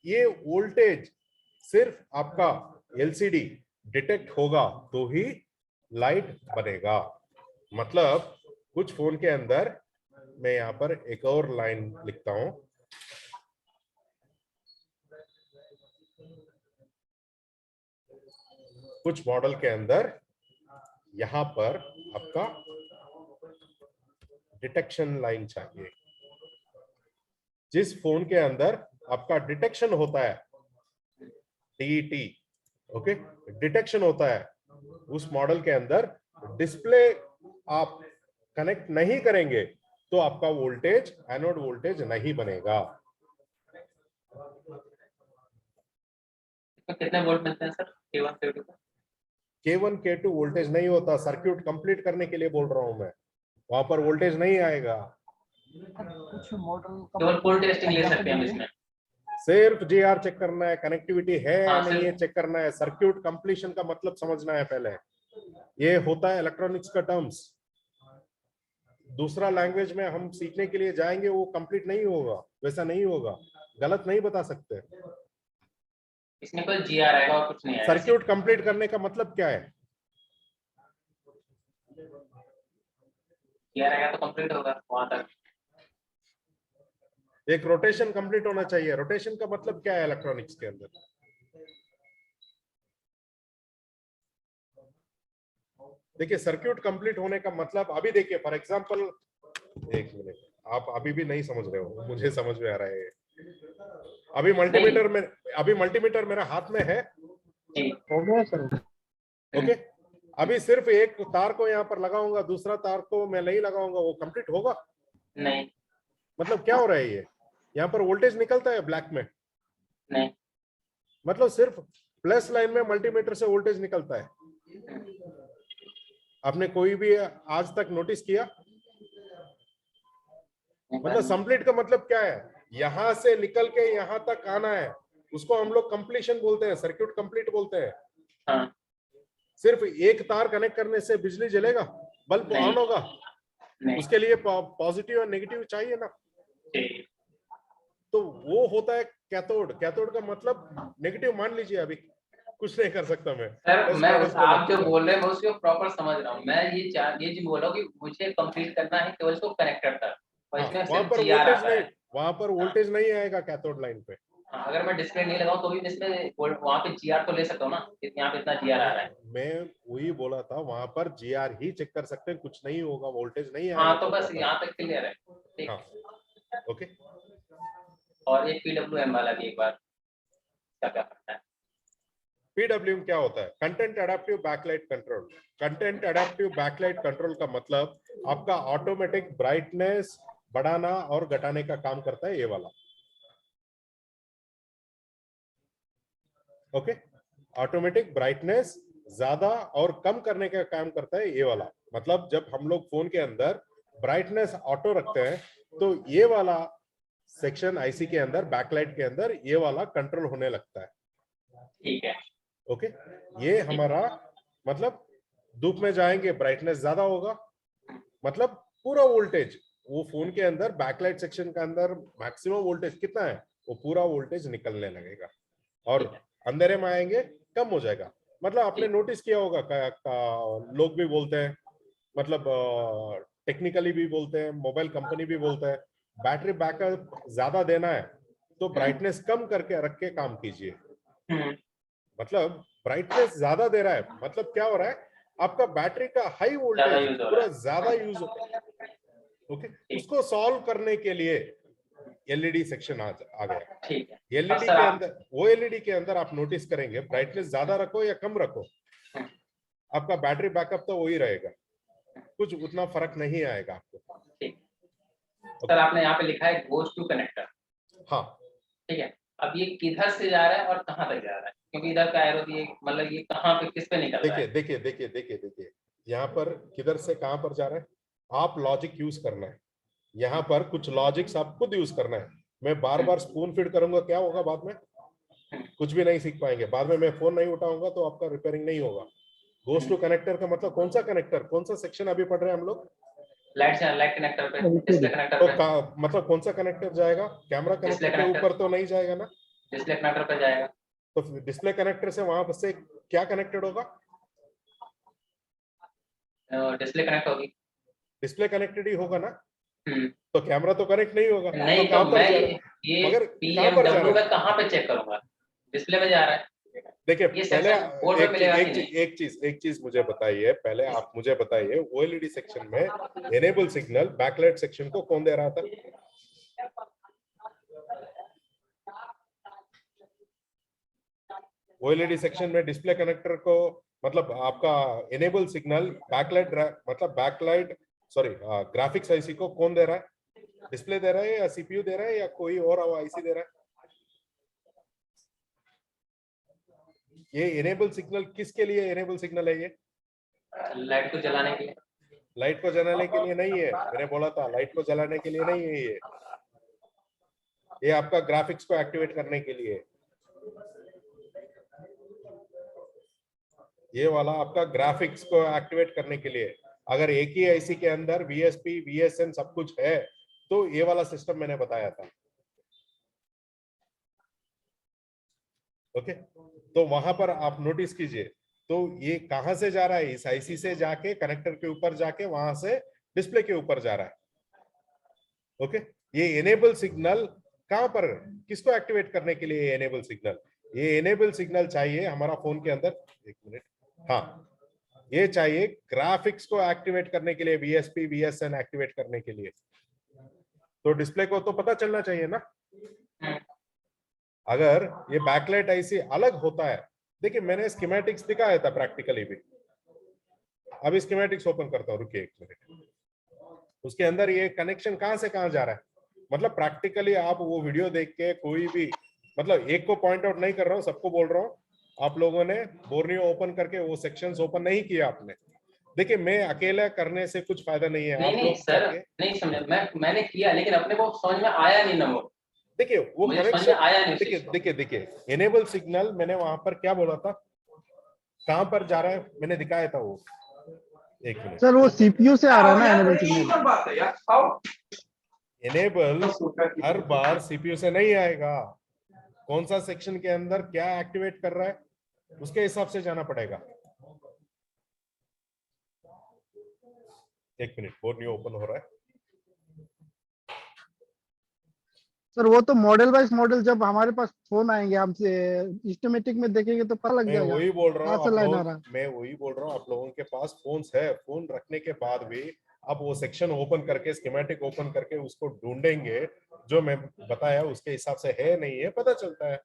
ये वोल्टेज सिर्फ आपका एलसीडी डिटेक्ट होगा तो ही लाइट बनेगा। मतलब कुछ फोन के अंदर, मैं यहाँ पर एक और लाइन लिखता हूं, कुछ मॉडल के अंदर यहां पर आपका डिटेक्शन लाइन चाहिए। जिस फोन के अंदर आपका डिटेक्शन होता है, डीईटी, ओके, डिटेक्शन होता है, उस मॉडल के अंदर डिस्प्ले आप कनेक्ट नहीं करेंगे तो आपका वोल्टेज, एनोड वोल्टेज नहीं बनेगा। तो कितने वोल्ट मिलते हैं सर K1 K2 को? K1 K2 वोल्टेज नहीं होता, सर्क्यूट कंप्लीट करने के लिए बोल रहा हूं मैं, वहां पर वोल्टेज नहीं आएगा। केवल पुल टेस्टिंग ले सकते हैं हम इसमें? सिर्फ जीआर चेक करना है, कनेक्टिविटी है या हाँ, नहीं है चेक करना है, सर्क्यूट कंप्लीशन का मतलब समझना है पहले। ये होता है इलेक्ट्रॉनिक्स का टर्म्स, दूसरा लैंग्वेज में हम सीखने के लिए जाएंगे वो कंप्लीट नहीं होगा, वैसा नहीं होगा, गलत नहीं बता सकते। इसमें कोई जीआर आएगा और कुछ नहीं आएगा। सर्क्यूट कंप्लीट करने का मतलब क्या है? जीआर आएगा तो कंप्लीट होगा वहां तक। एक रोटेशन कंप्लीट होना चाहिए। रोटेशन का मतलब क्या है इलेक्ट्रॉनिक्स के अंदर? देखिए सर्क्यूट कंप्लीट होने का मतलब, अभी देखिए फॉर एग्जांपल, एक मिनट, आप अभी भी नहीं समझ रहे हो, मुझे समझ में आ रहा है। अभी मल्टीमीटर मेरा हाथ में है, हो गया सर। ओके, अभी सिर्फ एक तार को यहाँ पर लगाऊंगा, दूसरा तार को मैं नहीं लगाऊंगा, वो कंप्लीट होगा? नहीं। मतलब क्या हो रहा है? ये यहाँ पर वोल्टेज निकलता है ब्लैक में? नहीं। मतलब सिर्फ प्लस लाइन में मल्टीमीटर से वोल्टेज निकलता है। आपने कोई भी आज तक नोटिस किया? मतलब कंप्लीट का मतलब क्या है? यहां से निकल के यहां तक आना है, उसको हम लोग कंप्लीशन बोलते हैं, सर्क्यूट कंप्लीट बोलते हैं। हाँ। सिर्फ एक तार कनेक्ट करने से बिजली जलेगा, बल्ब ऑन होगा? नहीं उसके लिए पॉजिटिव और नेगेटिव चाहिए ना, ठीक। तो वो होता है कैथोड। कैथोड का मतलब नेगेटिव मान लीजिए, अभी कुछ नहीं कर सकता मैं। सर प्लस मैं माइनस को आप जो लगता है। बोल रहे हैं मैं उसको प्रॉपर समझ रहा हूँ। मैं ये जो बोल रहा हूँ कि मुझे कंप्लीट करना है केवल इसको कनेक्टर तक, और हाँ, इसमें वहां सिर्फ पर जीआर वोल्टेज आता नहीं, है। वहां पर वोल्टेज नहीं आएगा कैथोड लाइन पे। हाँ, अगर मैं डिस्प्ले नहीं लगाऊं तो भी इसमें वहाँ पे जीआर तो ले सकता हूँ ना, यहाँ पे इतना जीआर आ रहा है। मैं वही बोला था, वहां पर जीआर ही चेक कर सकते हैं, कुछ नहीं होगा, वोल्टेज नहीं आएगा। हाँ तो बस यहाँ तक क्लियर है, ठीक। हाँ ओके। और एक पीडब्ल्यूएम वाला भी एक बार क्या क्या करता है। पीडब्ल्यूएम क्या होता है? Content adaptive backlight control. Content adaptive backlight control का मतलब आपका ऑटोमेटिक ब्राइटनेस बढ़ाना और घटाने का काम करता है ये वाला। ओके, ऑटोमेटिक ब्राइटनेस ज्यादा और कम करने का काम करता है ये वाला। मतलब जब हम लोग फोन के अंदर ब्राइटनेस ऑटो रखते हैं तो ये वाला सेक्शन आईसी के अंदर, बैकलाइट के अंदर ये वाला कंट्रोल होने लगता है। ठीक है, ओके, ये हमारा मतलब धूप में जाएंगे ब्राइटनेस ज्यादा होगा, मतलब पूरा वोल्टेज वो फोन के अंदर बैकलाइट सेक्शन के अंदर मैक्सिमम वोल्टेज कितना है वो पूरा वोल्टेज निकलने लगेगा, और अंधेरे में आएंगे कम हो जाएगा। मतलब आपने नोटिस किया होगा लोग भी बोलते हैं, मतलब टेक्निकली भी बोलते हैं, मोबाइल कंपनी भी बोलते हैं, बैटरी बैकअप ज्यादा देना है तो ब्राइटनेस कम करके रख के काम कीजिए। मतलब ब्राइटनेस ज्यादा दे रहा है मतलब क्या हो रहा है, आपका बैटरी का हाई वोल्टेज पूरा ज्यादा यूज हो। ओके, उसको सॉल्व करने के लिए एलईडी सेक्शन आ गया। ठीक है। एलईडी के अंदर, वो एलईडी के अंदर आप नोटिस करेंगे ब्राइटनेस ज्यादा रखो या कम रखो, आपका बैटरी बैकअप तो वही रहेगा, कुछ उतना फर्क नहीं आएगा आपको। ठीक। सर आपने यहाँ पे लिखा है गोज टू कनेक्टर। हाँ ठीक है, अब ये किधर से जा रहा है और कहाँ तक जा रहा है, क्योंकि इधर का एरो ये मतलब ये कहाँ पे किस पे निकल रहा है। देखिए यहाँ पर किधर से कहाँ पर जा रहा है, आप लॉजिक यूज करना है। यहाँ पर कुछ लॉजिक्स आप खुद यूज करना है। मैं बार बार स्पून फीड करूंगा, क्या होगा बाद में? कुछ भी नहीं सीख पाएंगे। बाद में मैं फोन नहीं उठाऊंगा तो आपका रिपेयरिंग नहीं होगा। गोज टू कनेक्टर का मतलब कौन सा कनेक्टर, कौन सा सेक्शन अभी पढ़ रहे हैं हम लोग? लाइट कनेक्टर पे, डिस्प्ले कनेक्टर तो पे। मतलब कौन सा कनेक्टर जाएगा? कैमरा कनेक्टर के ऊपर तो नहीं जाएगा ना, डिस्प्ले कनेक्टर पे जाएगा। तो डिस्प्ले कनेक्टर से वहां से क्या कनेक्टेड होगा? डिस्प्ले कनेक्ट होगी, डिस्प्ले कनेक्टेड ही होगा ना, तो कैमरा तो कनेक्ट नहीं होगा। नहीं तो तो मैं ये मगर कहाँ पर जा रहा है? में कहाँ पे चेक करूंगा? डिस्प्ले में जा रहा है। देखिए ये पहले बोर्ड में मिलेगा कि नहीं? एक चीज मुझे बताइए, पहले आप मुझे बताइए ओएलईडी सेक्शन में एनेबल सिग्नल बैकलाइट सेक्शन को कौन दे रहा था? ओएलईडी सेक्शन में डिस्प्ले कनेक्टर को, मतलब आपका एनेबल सिग्नल बैकलाइट, मतलब बैकलाइट सॉरी ग्राफिक्स आईसी को कौन दे रहा है? डिस्प्ले दे रहा है या सीपीयू दे रहा है या कोई और आईसी दे रहा है? ये इनेबल सिग्नल किसके लिए इनेबल सिग्नल है? ये लाइट को जलाने के लिए। लाइट को जलाने के लिए नहीं है, मैंने बोला था लाइट को जलाने के लिए नहीं है। ये आपका ग्राफिक्स को एक्टिवेट करने के लिए, ये वाला आपका ग्राफिक्स को एक्टिवेट करने के लिए। अगर एक ही आईसी के अंदर वीएसपी वीएसएन सब कुछ है तो ये वाला सिस्टम मैंने बताया था। ओके, तो वहां पर आप नोटिस कीजिए, तो ये कहां से जा रहा है? इस आईसी से जाके कनेक्टर के ऊपर जाके वहां से डिस्प्ले के ऊपर जा रहा है। ओके, ये एनेबल सिग्नल कहां पर, किसको एक्टिवेट करने के लिए एनेबल सिग्नल? ये एनेबल सिग्नल चाहिए हमारा फोन के अंदर, एक मिनट, हाँ ये चाहिए ग्राफिक्स को एक्टिवेट करने के लिए, वीएसपी वीएसएन एक्टिवेट करने के लिए। तो डिस्प्ले को तो पता चलना चाहिए ना। अगर ये बैकलाइट आईसी अलग होता है, देखिए मैंने स्कीमेटिक्स दिखाया था प्रैक्टिकली भी, अभी स्कीमेटिक्स ओपन करता हूँ, रुकिए एक मिनट। उसके अंदर ये कनेक्शन कहां से कहां जा रहा है, मतलब प्रैक्टिकली आप वो वीडियो देख के कोई भी, मतलब एक को पॉइंट आउट नहीं कर रहा हूँ, सबको बोल रहा हूँ, आप लोगों ने बोर्नियो ओपन करके वो सेक्शंस ओपन नहीं किया आपने। देखिए मैं अकेला करने से कुछ फायदा नहीं है। नहीं, आप नहीं लोग सर, नहीं समझ, मैंने किया लेकिन अपने को समझ में आया नहीं ना वो। देखिए वो कनेक्शन आया नहीं। देखिए एनेबल सिग्नल मैंने वहां पर क्या बोला था, कहां पर जा रहा है मैंने दिखाया था वो। एक मिनट, सर वो सीपीयू से आ रहा है ना एनेबल सिग्नल। इनेबल हर बार सीपीयू से नहीं आएगा, कौन सा सेक्शन के अंदर क्या एक्टिवेट कर रहा है उसके हिसाब से जाना पड़ेगा। एक मिनट, बोर्ड न्यू ओपन हो रहा है। सर वो तो मॉडल वाइज मॉडल, जब हमारे पास फोन आएंगे हमसे इस्टेमेटिक में देखेंगे तो पता लग मैं जाएगा वही बोल रहा कहाँ हूँ, से आप लाइन आ लोग, रहा है। मैं वही बोल रहा हूँ, आप लोगों के पास फोन्स है, फोन रखने के बाद भी आप वो सेक्शन ओपन करके, स्कीमेटिक ओपन करके उसको ढूंढेंगे, जो मैं बताया उसके हिसाब से है नहीं है पता चलता है।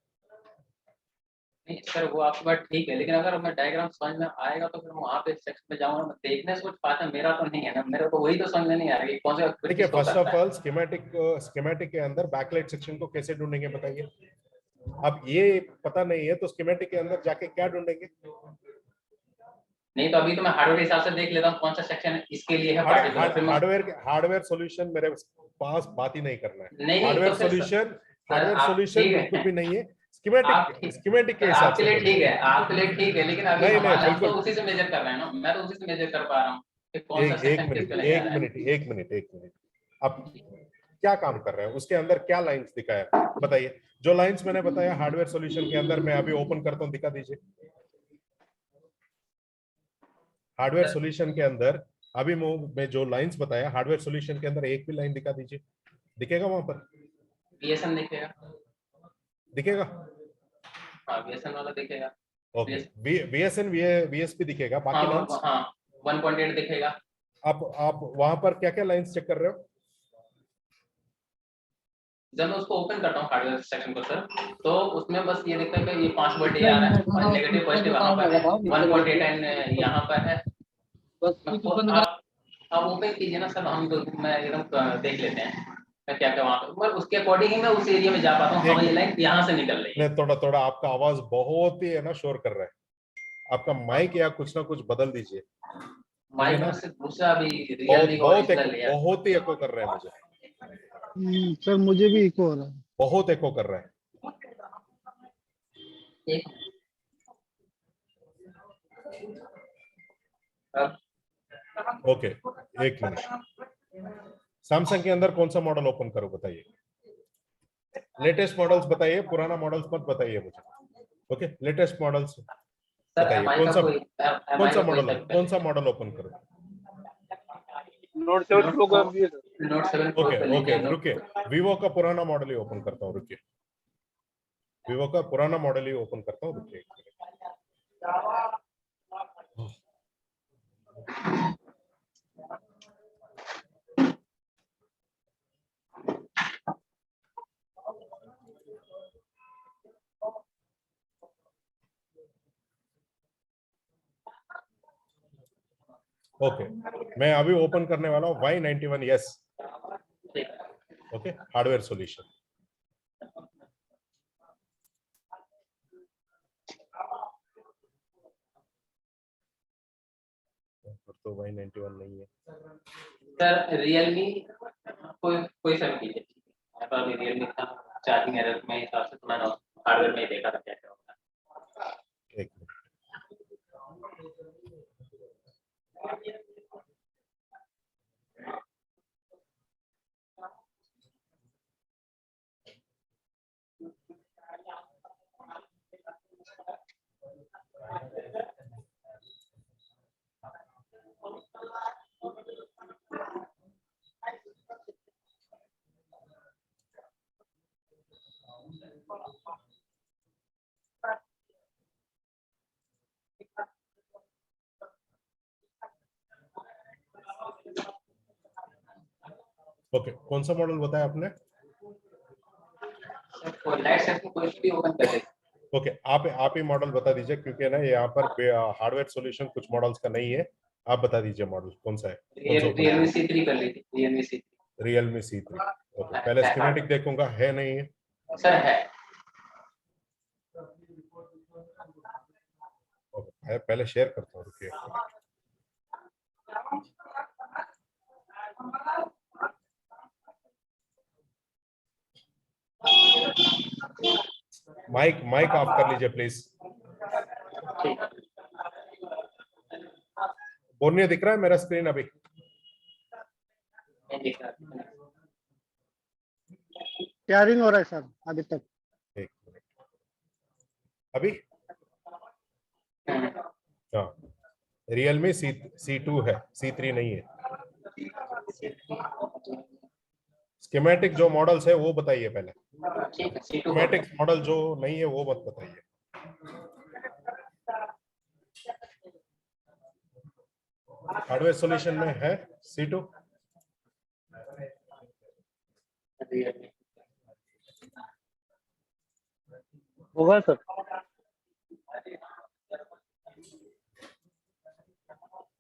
नहीं सर वो आपकी बात ठीक है, लेकिन अगर मैं डायग्राम समझ में आएगा तो फिर वहाँ पे सेक्शन में जाऊंगा, मैं देखने से कुछ पाता मेरा तो नहीं है ना, मेरे को वही तो समझ में नहीं आ रही है कौन सा देखिए, किसको फर्स्ट ऑफ करता है। ऑल स्कीमेटिक के अंदर बैकलाइट सेक्शन को कैसे ढूंढेंगे बताइए। अब ये पता नहीं है तो स्कीमेटिक के अंदर जाके क्या ढूंढेंगे। नहीं तो अभी तो मैं हार्डवेयर के हिसाब से देख लेता हूँ कौन सा सेक्शन इसके लिए है पार्टिकुलर, फिर मैं हार्डवेयर सॉल्यूशन मेरे पास बात ही नहीं करना है। नहीं हार्डवेयर तो फिर हार्डवेयर आप सॉल्यूशन ठीक बिल्कुल भी है, नहीं है, आप ठीक, स्कीमेटिक के सर हिसाब आपके से लिए ठीक ढूंढेंगे। है, आपके लिए ठीक है, लेकिन अभी नहीं नहीं, हमारे हम तो बिल्कुल। उसी से मेजर कर रहे हैं ना, मैं तो उसी से मेजर कर पा रहा हूँ कि कौन सा एक एक सेक्शन किस मिनट पे नहीं आ एक रहा है। मिनट एक मिनट एक मिनट अब क्या काम कर रहे हैं, उसके अंदर क्या लाइंस दिखाया बताइए। जो लाइंस मैंने बताया हार्डवेयर सॉल्यूशन के अंदर, मैं अभी ओपन करता हूं, दिखा दीजिए। हार्डवेयर सॉल्यूशन के अंदर अभी मैं जो लाइंस बताया हार्डवेयर सॉल्यूशन के अंदर, एक भी लाइन दिखा दीजिए, दिखेगा वहां पर? बीएसएन दिखेगा, दिखेगा? हाँ बीएसएन वाला दिखेगा। ओके, वीएसएन वीएसपी दिखेगा, हाँ बाकी लाइंस? हाँ 1.8 दिखेगा। आप वहां पर क्या क्या लाइंस चेक कर रहे हो? जब मैं उसको ओपन करता हूँ हार्डवेयर सेक्शन को सर, तो उसमें बस ये दिखता है कि ये 5 वर्ड आ रहा है और नेगेटिव पॉजिटिव वहाँ पर है, 1.8 एंड यहाँ पर है। आप ओपन कीजिए ना सर, हम मैं एकदम देख लेते हैं मैं क्या क्या वहाँ पर, पर उसके अकॉर्डिंग ही मैं उस एरिया में जा पाता हूँ। हाँ ये लाइन यहाँ से निकल रही है। थोड़ा थोड़ा आपका आवाज बहुत ही है ना शोर कर रहा है, आपका माइक या कुछ ना कुछ बदल दीजिए। माइक ना में से दूसरा भी रियलमी का ओरिजिनल लिया। बहुत ही एको कर रहे हैं मुझे, सर मुझे भी इको हो रहा है। बहुत एको कर रहा है। एक अब ओके, एक मिनट। सैमसंग के अंदर कौन सा मॉडल ओपन करो बताइए, लेटेस्ट मॉडल्स बताइए, पुराना मॉडल्स मत बताइए मुझे। ओके, लेटेस्ट मॉडल्स सर बताइए, एमआई का कोई एमआई का कोई कौन सा मॉडल ओपन करो। नोट 7 प्रो कर दिए सर। नोट 7 प्रो ओके कर ओके, लीजिए। रुकिए, वीवो का पुराना मॉडल ही ओपन करता हूँ, रुकिए, वीवो का पुराना मॉडल ही ओपन करता हूँ, रुकिए। ओके, मैं अभी ओपन करने वाला हूँ Y91 yes. Okay, hardware solution. तो Y91 नहीं है सर रियलमी कोई सा भी कीजिए, यहाँ पर अभी रियलमी था चार्जिंग एरर में हिसाब से, तो मैंने हार्डवेयर में ही देखा था क्या क्या होता है। एक मिनट। ओके, कौन सा मॉडल बताया आपने? कोई लाइट सेक्शन कोई भी ओपन कर दे। ओके, आप ही मॉडल बता दीजिए, क्योंकि ना यहाँ पर हार्डवेयर सॉल्यूशन कुछ मॉडल्स का नहीं है। आप बता दीजिए मॉडल कौन सा है, कौन सा रियलमी C3 कर लीजिए, Realme C3। Realme C3। Okay, पहले स्कीमेटिक देखूंगा है नहीं है सर है। ओके, पहले शेयर करता हूँ, रुकिए। माइक ऑफ कर लीजिए प्लीज। बोर्नियो दिख रहा है मेरा स्क्रीन अभी? नहीं दिख रहा। शेयरिंग हो रहा है सर अभी तक। एक मिनट, अभी हाँ, रियलमी C2 है, C3 नहीं है। स्कीमेटिक जो मॉडल्स है वो बताइए पहले। ठीक है, C2 स्कीमेटिक मॉडल जो नहीं है वो मत बताइए। हार्डवेयर सॉल्यूशन में है C2? होगा सर।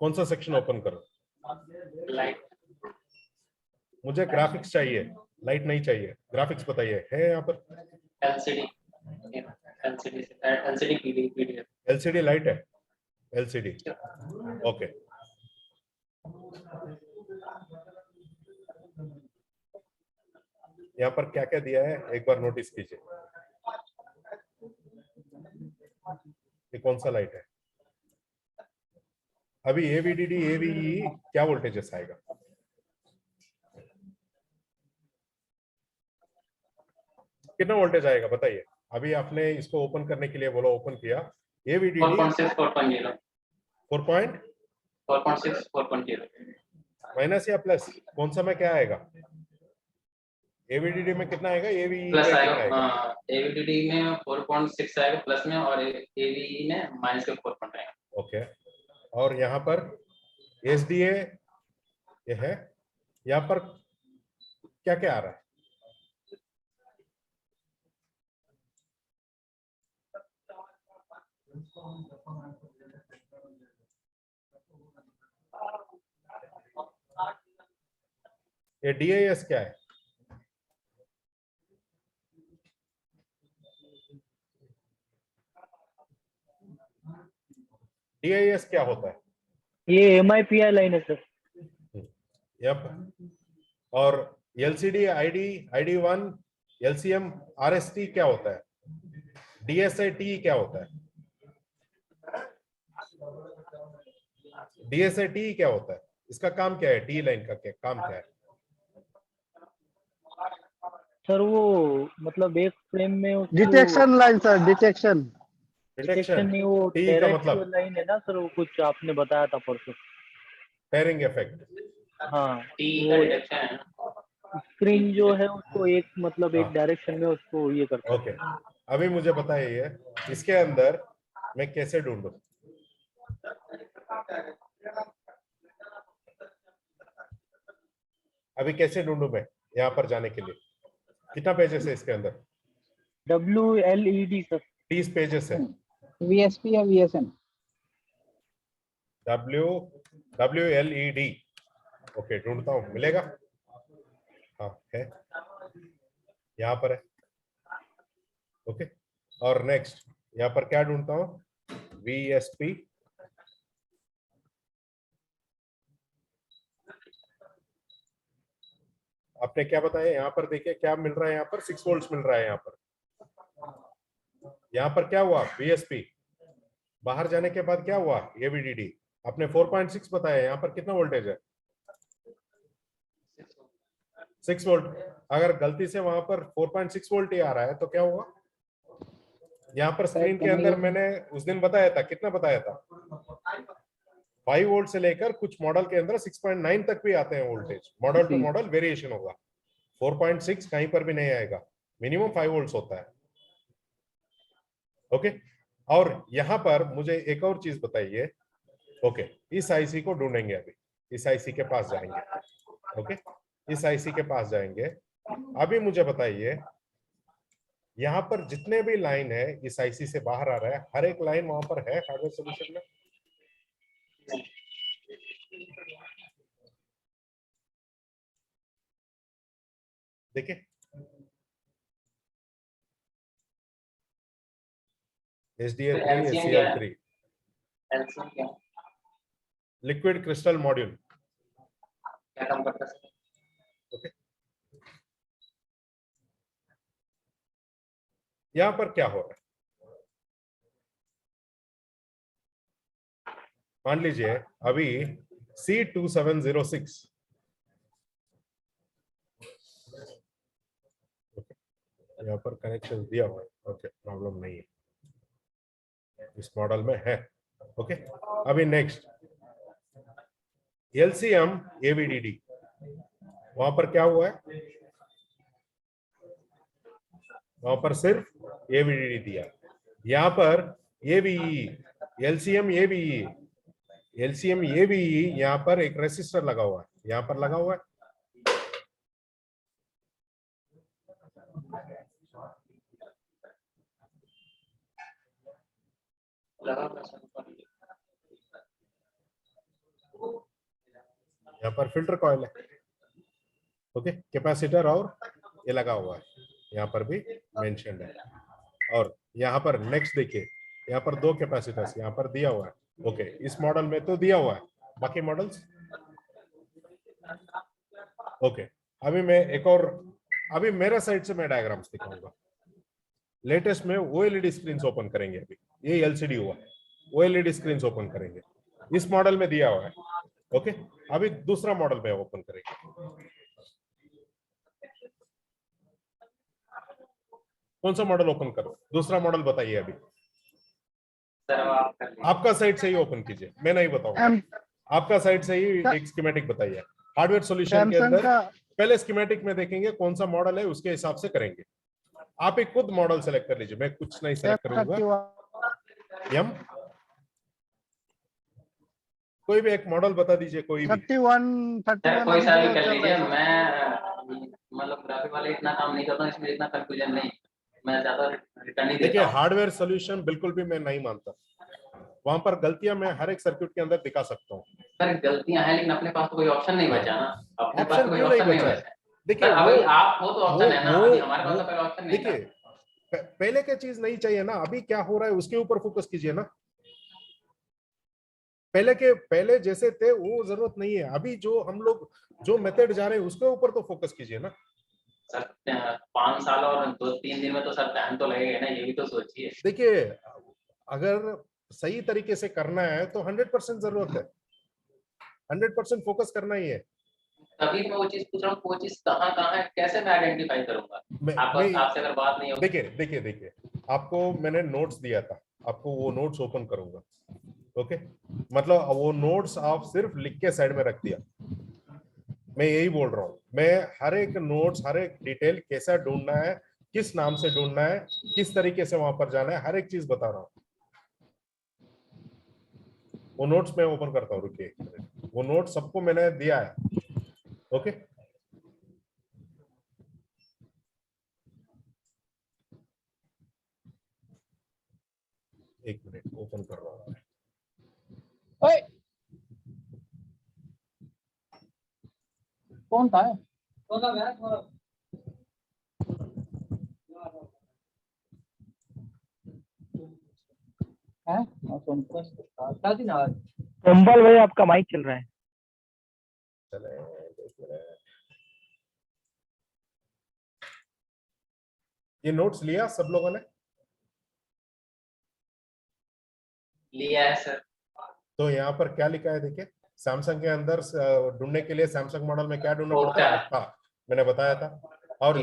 कौन सा सेक्शन ओपन करो? लाइट मुझे ग्राफिक्स चाहिए, लाइट नहीं चाहिए। ग्राफिक्स बताइए, है यहाँ पर? LCD PDF। LCD लाइट है? LCD okay. यहाँ पर क्या क्या दिया है एक बार नोटिस कीजिए। ये कौन सा लाइट है? अभी AVDD AVE क्या वोल्टेजेस आएगा? कितना वोल्टेज आएगा बताइए। अभी आपने इसको ओपन करने के लिए बोला, ओपन किया। AVDD 4.6 4.0 4.6 4.0 माइनस या प्लस, कौन सा में क्या आएगा? AVDD में कितना आएगा? AVE प्लस में आएगा। कितना आएगा? AVDD में 4.6 आएगा प्लस में, और AVE में माइनस के 4 आएगा। ओके। और यहाँ पर SDA ये है, यहाँ पर क्या क्या आ रहा है? ये DIS क्या है? DIS क्या होता है? ये MIPI लाइन है सर। यप। और LCD ID1 LCM RST क्या होता है? DSI-T क्या होता है? DSI-T क्या होता है? इसका काम क्या है? टी लाइन का क्या काम क्या है? सर वो मतलब एक फ्रेम में उसको detection line sir, detection. Detection नहीं, वो टी का डायरेक्ट मतलब लाइन है ना सर, वो कुछ आपने बताया था परसों। Tearing effect. हाँ, T वो का डिटेक्शन है। स्क्रीन जो है उसको एक मतलब एक हाँ। डायरेक्शन में उसको ये करता है। ओके, अभी मुझे बताइए इसके अंदर मैं कैसे ढूंढूं? अभी कैसे ढूंढूं मैं यहाँ पर जाने के लिए? कितना पेजेस है इसके अंदर? WLED sir. 30 पेजेस है। VSP या VSM? WLED। ओके, ढूंढता हूँ, मिलेगा? हाँ है, यहाँ पर है। ओके, और नेक्स्ट यहाँ पर क्या ढूंढता हूँ? VSP। आपने क्या बताया यहाँ पर? देखिए क्या मिल रहा है यहाँ पर? 6 वोल्ट्स मिल रहा है यहाँ पर। यहाँ पर क्या हुआ? VSP। बाहर जाने के बाद क्या हुआ? AVDD। आपने 4.6 बताया, यहाँ पर कितना वोल्टेज है? 6 वोल्ट। अगर गलती से वहां पर 4.6 वोल्ट ही आ रहा है तो क्या हुआ? यहाँ पर स्क्रीन के अंदर मैंने उस दिन बताया था, कितना बताया था? 5 वोल्ट से लेकर कुछ मॉडल के अंदर 6.9 तक भी आते हैं voltage. Model to model variation होगा। 4.6 कहीं पर भी नहीं आएगा, मिनिमम 5 वोल्ट होता है। ओके, और यहाँ पर मुझे एक और चीज बताइए। ओके, इस आईसी को ढूंढेंगे अभी। इस आईसी के पास जाएंगे। ओके, इस आईसी के पास जाएंगे। अभी मुझे बताइए यहाँ पर जितने भी लाइन है इस आईसी से बाहर आ रहा है, हर एक लाइन वहां पर है हार्डवेयर सॉल्यूशन में? देखिए, SDA3 SCL3 LCM क्या लिक्विड क्रिस्टल मॉड्यूल। क्या काम करता है? ओके, यहाँ पर क्या हो रहा है? मान लीजिए अभी C2706 यहाँ पर कनेक्शन दिया हुआ है, ओके, प्रॉब्लम नहीं है, इस मॉडल में है। ओके, अभी नेक्स्ट LCM AVDD, वहां पर क्या हुआ है, वहां पर सिर्फ AVDD दिया, यहाँ पर AVE, LCM AVE यहाँ पर एक रेसिस्टर लगा हुआ है, यहाँ पर लगा हुआ है। यहाँ पर फिल्टर कॉइल है, ओके, कैपेसिटर और ये लगा हुआ है, यहाँ पर भी मेंशन्ड है। और यहाँ पर नेक्स्ट देखिए, यहाँ पर 2 कैपेसिटर्स यहाँ पर दिया हुआ है। ओके, इस मॉडल में तो दिया हुआ है, बाकी मॉडल्स ओके। अभी मैं एक और, अभी मेरे साइड से मैं डायग्राम्स दिखाऊंगा। लेटेस्ट में OLED स्क्रीन ओपन करेंगे, अभी ये LCD हुआ, OLED स्क्रीन ओपन करेंगे, इस मॉडल में दिया हुआ है। ओके, अभी दूसरा मॉडल में ओपन करेंगे। कौन सा मॉडल ओपन करो, दूसरा मॉडल बताइए। अभी आपका साइड से ही ओपन कीजिए, मैं नहीं बताऊंगा, आपका साइड से ही एक स्कीमेटिक बताइए। हार्डवेयर सॉल्यूशन के अंदर पहले स्कीमेटिक में देखेंगे कौन सा मॉडल है, उसके हिसाब से करेंगे। आप एक खुद मॉडल सेलेक्ट कर लीजिए, मैं कुछ नहीं सेलेक्ट करूंगा। एम कोई भी एक मॉडल बता दीजिए, कोई भी 31 कोई सा भी कर लीजिए। मैं मतलब ग्राफिक वाले इतना काम नहीं करता हूं, इसमें इतना कंफ्यूजन नहीं, मैं ज्यादा रिटर्न नहीं देता। देखिए, हार्डवेयर सॉल्यूशन बिल्कुल भी मैं नहीं मानता, वहां पर गलतियां मैं हर एक सर्किट के अंदर दिखा सकता हूँ। सर गलतियां हैं, लेकिन अपने पास तो कोई ऑप्शन नहीं बचा ना, अपने पास ऑप्शन कोई क्यों नहीं ऑप्शन नहीं बचा? बचा। देखिए, अभी आप हो तो ऑप्शन है ना, अभी हमारे पास तो कोई ऑप्शन नहीं। देखिए, पहले क्या चीज नहीं चाहिए ना, अभी क्या हो रहा है उसके ऊपर फोकस कीजिए ना। पहले जैसे थे वो जरूरत नहीं है, अभी जो हम लोग जो मेथड जा रहे हैं उसके ऊपर तो फोकस कीजिए ना। सर 5 साल और 2-3 दिन में तो सर टाइम तो लगेगा ना, ये भी तो सोचिए। देखिए, अगर सही तरीके से करना है तो 100% जरूरत है, 100% फोकस करना ही है। तभी मैं वो चीज पूछ रहा हूँ, वो चीज कहाँ है, कैसे मैं आइडेंटिफाई करूंगा? आपसे अगर बात नहीं होगी। देखिए, आपको मैंने नोट्स दिया था, आपको वो नोट्स ओपन करूंगा। ओके, मतलब वो नोट्स आप सिर्फ लिख के साइड में रख दिया, मैं यही बोल रहा हूँ। मैं हर एक नोट्स, हर एक डिटेल कैसा ढूंढना है, किस नाम से ढूंढना है, किस तरीके से वहां पर जाना है, हर एक चीज बता रहा हूँ। वो नोट्स मैं ओपन करता हूँ, रुकिए, वो नोट्स सबको मैंने दिया है। ओके, एक मिनट, ओपन कर रहा हूँ। कौन था? कंबल भाई आपका माइक चल रहा है। चले, एक मिनट। ये नोट्स लिया सब लोगों ने? लिया है सर। तो यहाँ पर क्या लिखा है देखिए, सैमसंग के अंदर ढूंढने के लिए सैमसंग मॉडल में क्या ढूंढना पड़ता है? हाँ, मैंने बताया था। और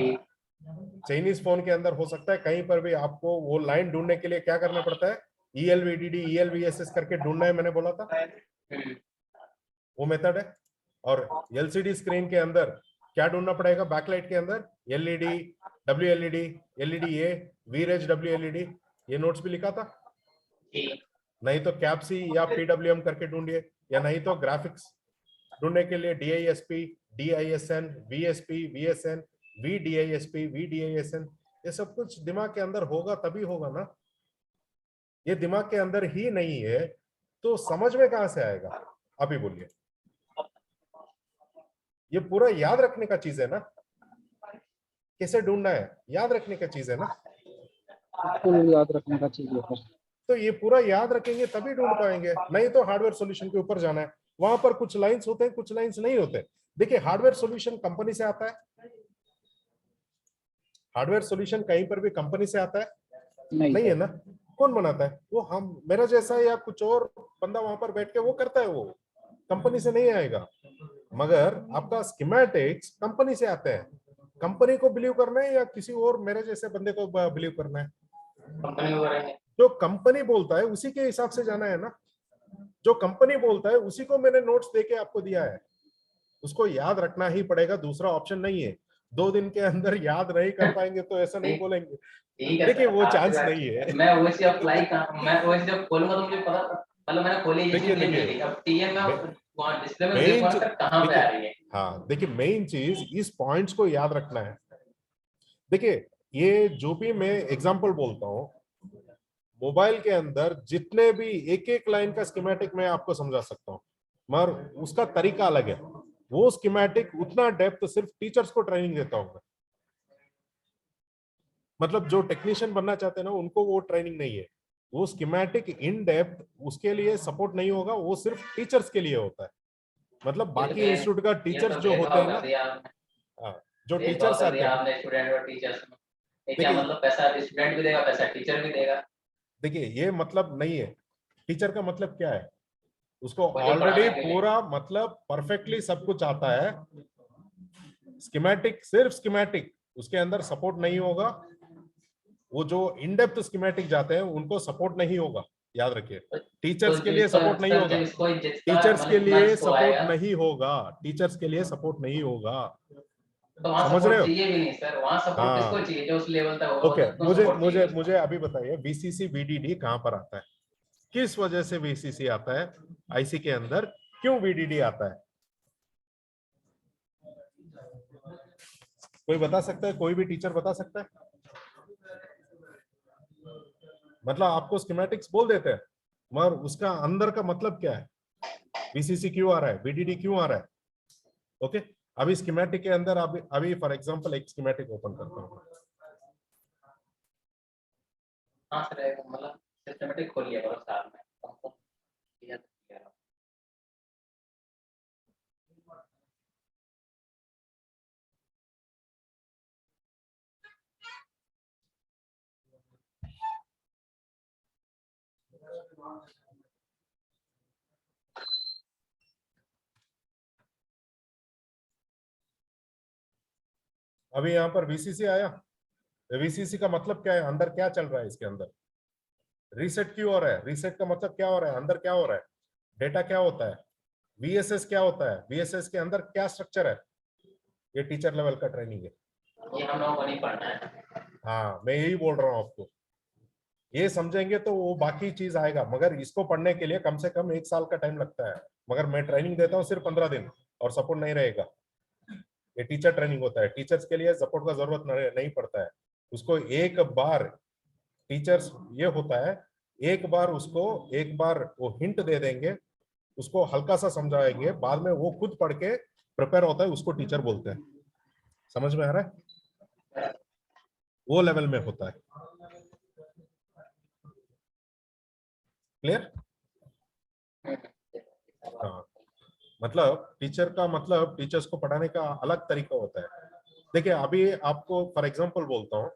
चाइनीज फोन के अंदर हो सकता है कहीं पर भी आपको वो लाइन ढूंढने के लिए क्या करना पड़ता है, ELVDD ELVSS करके ढूंढना है, मैंने बोला था, वो मेथड है। और LCD स्क्रीन के अंदर क्या ढूंढना पड़ेगा, बैकलाइट के अंदर LED, WLED, LEDA, VREG, WLED, ये नोट्स भी लिखा था। नहीं तो कैप्सी या PWM करके ढूंढिए, या नहीं तो ग्राफिक्स ढूंढने के लिए DISP, DISN, VSP, VSN, VDISP, VDISN, ये सब कुछ दिमाग के अंदर होगा तभी होगा ना। ये दिमाग के अंदर ही नहीं है तो समझ में कहां से आएगा? आप ही बोलिए। ये पूरा याद रखने का चीज है ना, कैसे ढूंढना है याद रखने का चीज है ना, याद रखने का चीज है। तो ये पूरा याद रखेंगे तभी ढूंढ पाएंगे, नहीं तो हार्डवेयर सॉल्यूशन के ऊपर जाना है। वहां पर कुछ लाइंस होते हैं, कुछ लाइंस नहीं होते। देखिए, हार्डवेयर सॉल्यूशन कंपनी से आता है, हार्डवेयर सॉल्यूशन कहीं पर भी कंपनी से आता है नहीं है ना, कौन बनाता है? वो हम, मेरा जैसा या कुछ और बंदा वहां पर बैठ के वो करता है, वो कंपनी से नहीं आएगा। मगर आपका स्कीमेटिक्स कंपनी से आते हैं। कंपनी को बिलीव करना है या किसी और मेरे जैसे बंदे को बिलीव करना है? कंपनी को करेंगे। जो कंपनी बोलता है उसी के हिसाब से जाना है ना। जो कंपनी बोलता है उसी को मैंने नोट्स देके आपको दिया है, उसको याद रखना ही पड़ेगा, दूसरा ऑप्शन नहीं है। 2 दिन के अंदर याद नहीं कर पाएंगे तो ऐसा नहीं बोलेंगे। ठीक है देखिए सर, वो आपकी चांस बात- नहीं है। मैं ओएसी अप्लाई मैं ओएसी जब खोलूंगा तो मुझे पता, मतलब मैंने खोली ये देखिए चीज नहीं देखिए मिली, अब टीएम में वहां डिस्प्ले में मेन देखो ना सर कहाँ पे आ रही है। हाँ देखिए, मेन चीज इस पॉइंट्स को याद रखना है। देखिए ये जो भी मैं एग्जांपल बोलता हूँ, मोबाइल के अंदर जितने भी एक एक लाइन का स्कीमेटिक मैं आपको समझा सकता हूँ, मगर उसका तरीका अलग है। वो स्कीमेटिक उतना डेप्थ सिर्फ टीचर्स को ट्रेनिंग देता हूँ मैं। मतलब जो टेक्नीशियन बनना चाहते हैं ना, उनको वो ट्रेनिंग नहीं है। वो स्कीमेटिक इन डेप्थ उसके लिए सपोर्ट नहीं होगा, वो सिर्फ टीचर्स के लिए होता है। मतलब बाकी इंस्टीट्यूट का ये टीचर्स तो जो होते हैं भेदभाव ना, कर दिया आपने, हाँ, जो भेदभाव टीचर्स कर आते दिया हैं। आपने स्टूडेंट और टीचर्स में। ये क्या देखिए मतलब, पैसा स्टूडेंट भी देगा, पैसा टीचर भी देगा? देखिए ये मतलब नहीं है। टीचर का मतलब क्या है? उसको वो जो ऑलरेडी पढ़ाने के लिए। पूरा मतलब परफेक्टली सब कुछ आता है। स्कीमेटिक सिर्फ स्कीमेटिक, उसके अंदर सपोर्ट नहीं होगा। वो जो इन डेप्थ स्कीमेटिक जाते हैं उनको सपोर्ट नहीं होगा, याद रखिए। टीचर्स के लिए सपोर्ट नहीं सर होगा। जिसको जितना टीचर्स के मतलब जितना लिए जिसको सपोर्ट आएगा, नहीं होगा। टीचर्स के लिए सपोर्ट नहीं होगा। तो वहाँ समझ रहे सपोर्ट हो? चाहिए भी नहीं सर, वहाँ सपोर्ट किसको हाँ चाहिए? जो उस लेवल तक होगा ओके, उसको मुझे सपोर्ट मुझे चाहिए उसको। मुझे अभी बताइए वीसीसी वीडीडी कहां पर आता है? किस वजह से वीसीसी आता है आईसी के अंदर? क्यों वीडीडी आता है? कोई बता सकता है? कोई भी टीचर बता सकता है? मतलब आपको स्कीमेटिक्स बोल देते हैं, मगर उसका अंदर का मतलब क्या है? वीसीसी क्यों आ रहा है? वीडीडी क्यों आ रहा है? ओके, अभी स्कीमेटिक के अंदर अभी फॉर एग्जांपल एक स्कीमेटिक ओपन करता हूं। हाँ सर, मतलब सिस्टमेटिक खोल लिया करो साथ में, हमको किया तो किया रहो। अभी यहाँ पर वीसीसी आया। वीसीसी का मतलब क्या है? अंदर क्या चल रहा है इसके अंदर? रीसेट क्यों हो रहा है? रीसेट का मतलब क्या हो रहा है? अंदर क्या हो रहा है? डेटा क्या होता है? वीएसएस क्या होता है? वीएसएस के अंदर क्या स्ट्रक्चर है? ये टीचर लेवल का ट्रेनिंग है। ये हम लोगों को नहीं पढ़ना है। हाँ मैं यही बोल रहा हूँ आपको। ये समझेंगे तो वो बाकी चीज आएगा, मगर इसको पढ़ने के लिए कम से कम 1 साल का टाइम लगता है। मगर मैं ट्रेनिंग देता हूँ सिर्फ 15 दिन, और सपोर्ट नहीं रहेगा। ये टीचर ट्रेनिंग होता है, टीचर्स के लिए सपोर्ट का जरूरत नहीं पड़ता है। उसको एक बार टीचर्स ये होता है, एक बार उसको एक बार वो हिंट दे देंगे, उसको हल्का सा समझाएंगे, बाद में वो खुद पढ़ के प्रिपेयर होता है, उसको टीचर बोलते हैं। समझ में आ रहा है? वो लेवल में होता है। क्लियर? हाँ, मतलब टीचर का मतलब टीचर्स को पढ़ाने का अलग तरीका होता है। देखिए अभी आपको फॉर एग्जांपल बोलता हूँ,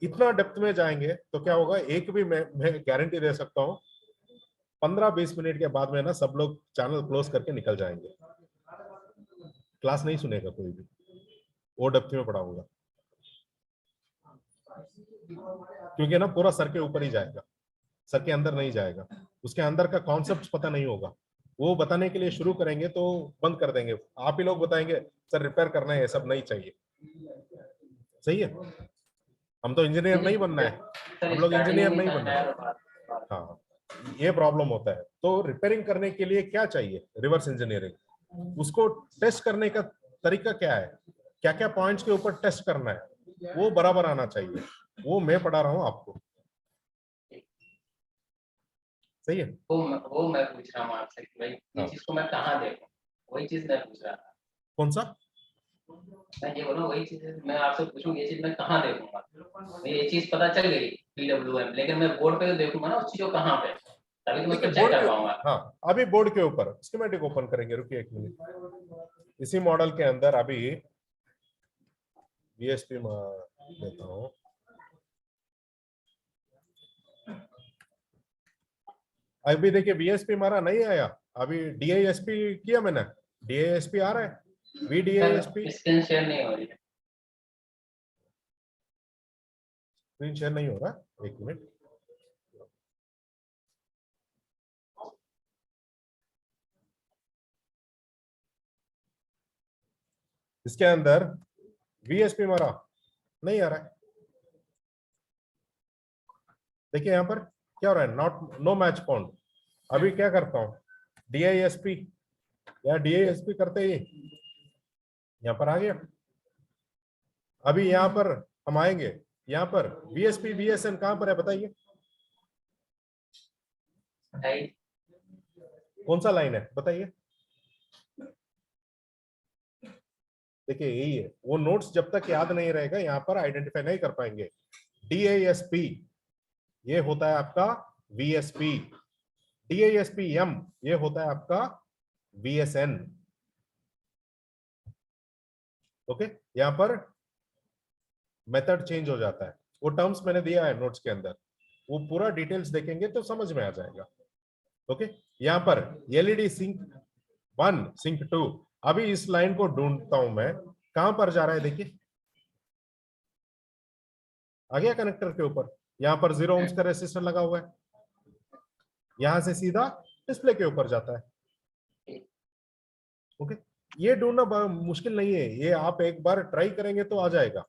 इतना डेप्थ में जाएंगे तो क्या होगा, एक भी मैं गारंटी दे सकता हूँ 15-20 मिनट के बाद में ना सब लोग चैनल क्लोज करके निकल जाएंगे। क्लास नहीं सुनेगा कोई भी, वो डेप्थ में पढ़ाऊंगा। क्योंकि ना पूरा सर के ऊपर ही जाएगा, सर के अंदर नहीं जाएगा। उसके अंदर का कॉन्सेप्ट पता नहीं होगा। वो बताने के लिए शुरू करेंगे तो बंद कर देंगे। आप ही लोग बताएंगे सर रिपेयर करना है, ये सब नहीं चाहिए। सही है? हम तो इंजीनियर नहीं बनना है, सर हम लोग स्टार्टिंग इंजीनियर में नहीं बनना है। हाँ, ये प्रॉब्लम होता है। तो रिपेयरिंग करने के लिए क्या चाहिए? Reverse engineering. उसको टेस्ट करने का तरीका क्या है? क्या क्या पॉइंट्स के ऊपर टेस्ट करना है, वो बराबर आना चाहिए। वो मैं पढ़ा रहा हूँ आपको। सही है? वो मैं पूछ रहा हूँ आपसे कि भाई ये हाँ। चीज को मैं कहाँ देखूँ, वही चीज मैं पूछ रहा था। कौन सा? मैं ये बोला वही चीज मैं आपसे पूछूं, ये चीज मैं कहाँ देखूंगा? मुझे ये चीज पता चल गई PWM, लेकिन मैं बोर्ड पे तो देखूंगा ना उस चीज को कहाँ पे, तभी तो मैं देखिए उसको चेक बोर्ड कर के, पाऊंगा। हाँ अभी बोर्ड के ऊपर स्कीमेटिक ओपन करेंगे, रुकिए 1 मिनट। इसी मॉडल के अंदर अभी VSP देता हूँ। अभी देखिए VSP हमारा नहीं आया, अभी DISP किया मैंने, DISP आ रहा है, VDISP। स्क्रीन शेयर नहीं हो रही है। स्क्रीन शेयर नहीं हो रहा, एक मिनट। इसके अंदर VSP हमारा नहीं आ रहा है। देखिए यहाँ पर क्या हो रहा है, नॉट नो मैच फाउंड। अभी क्या करता हूं, DISP या DISP करते ही यहाँ पर आ गया। अभी यहाँ पर हम आएंगे, यहाँ पर VSP VSN कहां पर है बताइए, कौन सा लाइन है बताइए। देखिए यही है, वो नोट्स जब तक याद नहीं रहेगा यहाँ पर आइडेंटिफाई नहीं कर पाएंगे। DISP ये होता है आपका VSP, DISP-M ये होता है आपका VSN। ओके, यहाँ पर मेथड चेंज हो जाता है, वो टर्म्स मैंने दिया है नोट्स के अंदर, वो पूरा डिटेल्स देखेंगे तो समझ में आ जाएगा। ओके, यहाँ पर LED सिंक 1 सिंक 2, अभी इस लाइन को ढूंढता हूं मैं, कहां पर जा रहा है देखिए, आ गया कनेक्टर के ऊपर, यहाँ पर 0 ohms का रेसिस्टर लगा हुआ है, यहां से सीधा डिस्प्ले के ऊपर जाता है। ओके, ये ढूंढना मुश्किल नहीं है, ये आप एक बार ट्राई करेंगे तो आ जाएगा,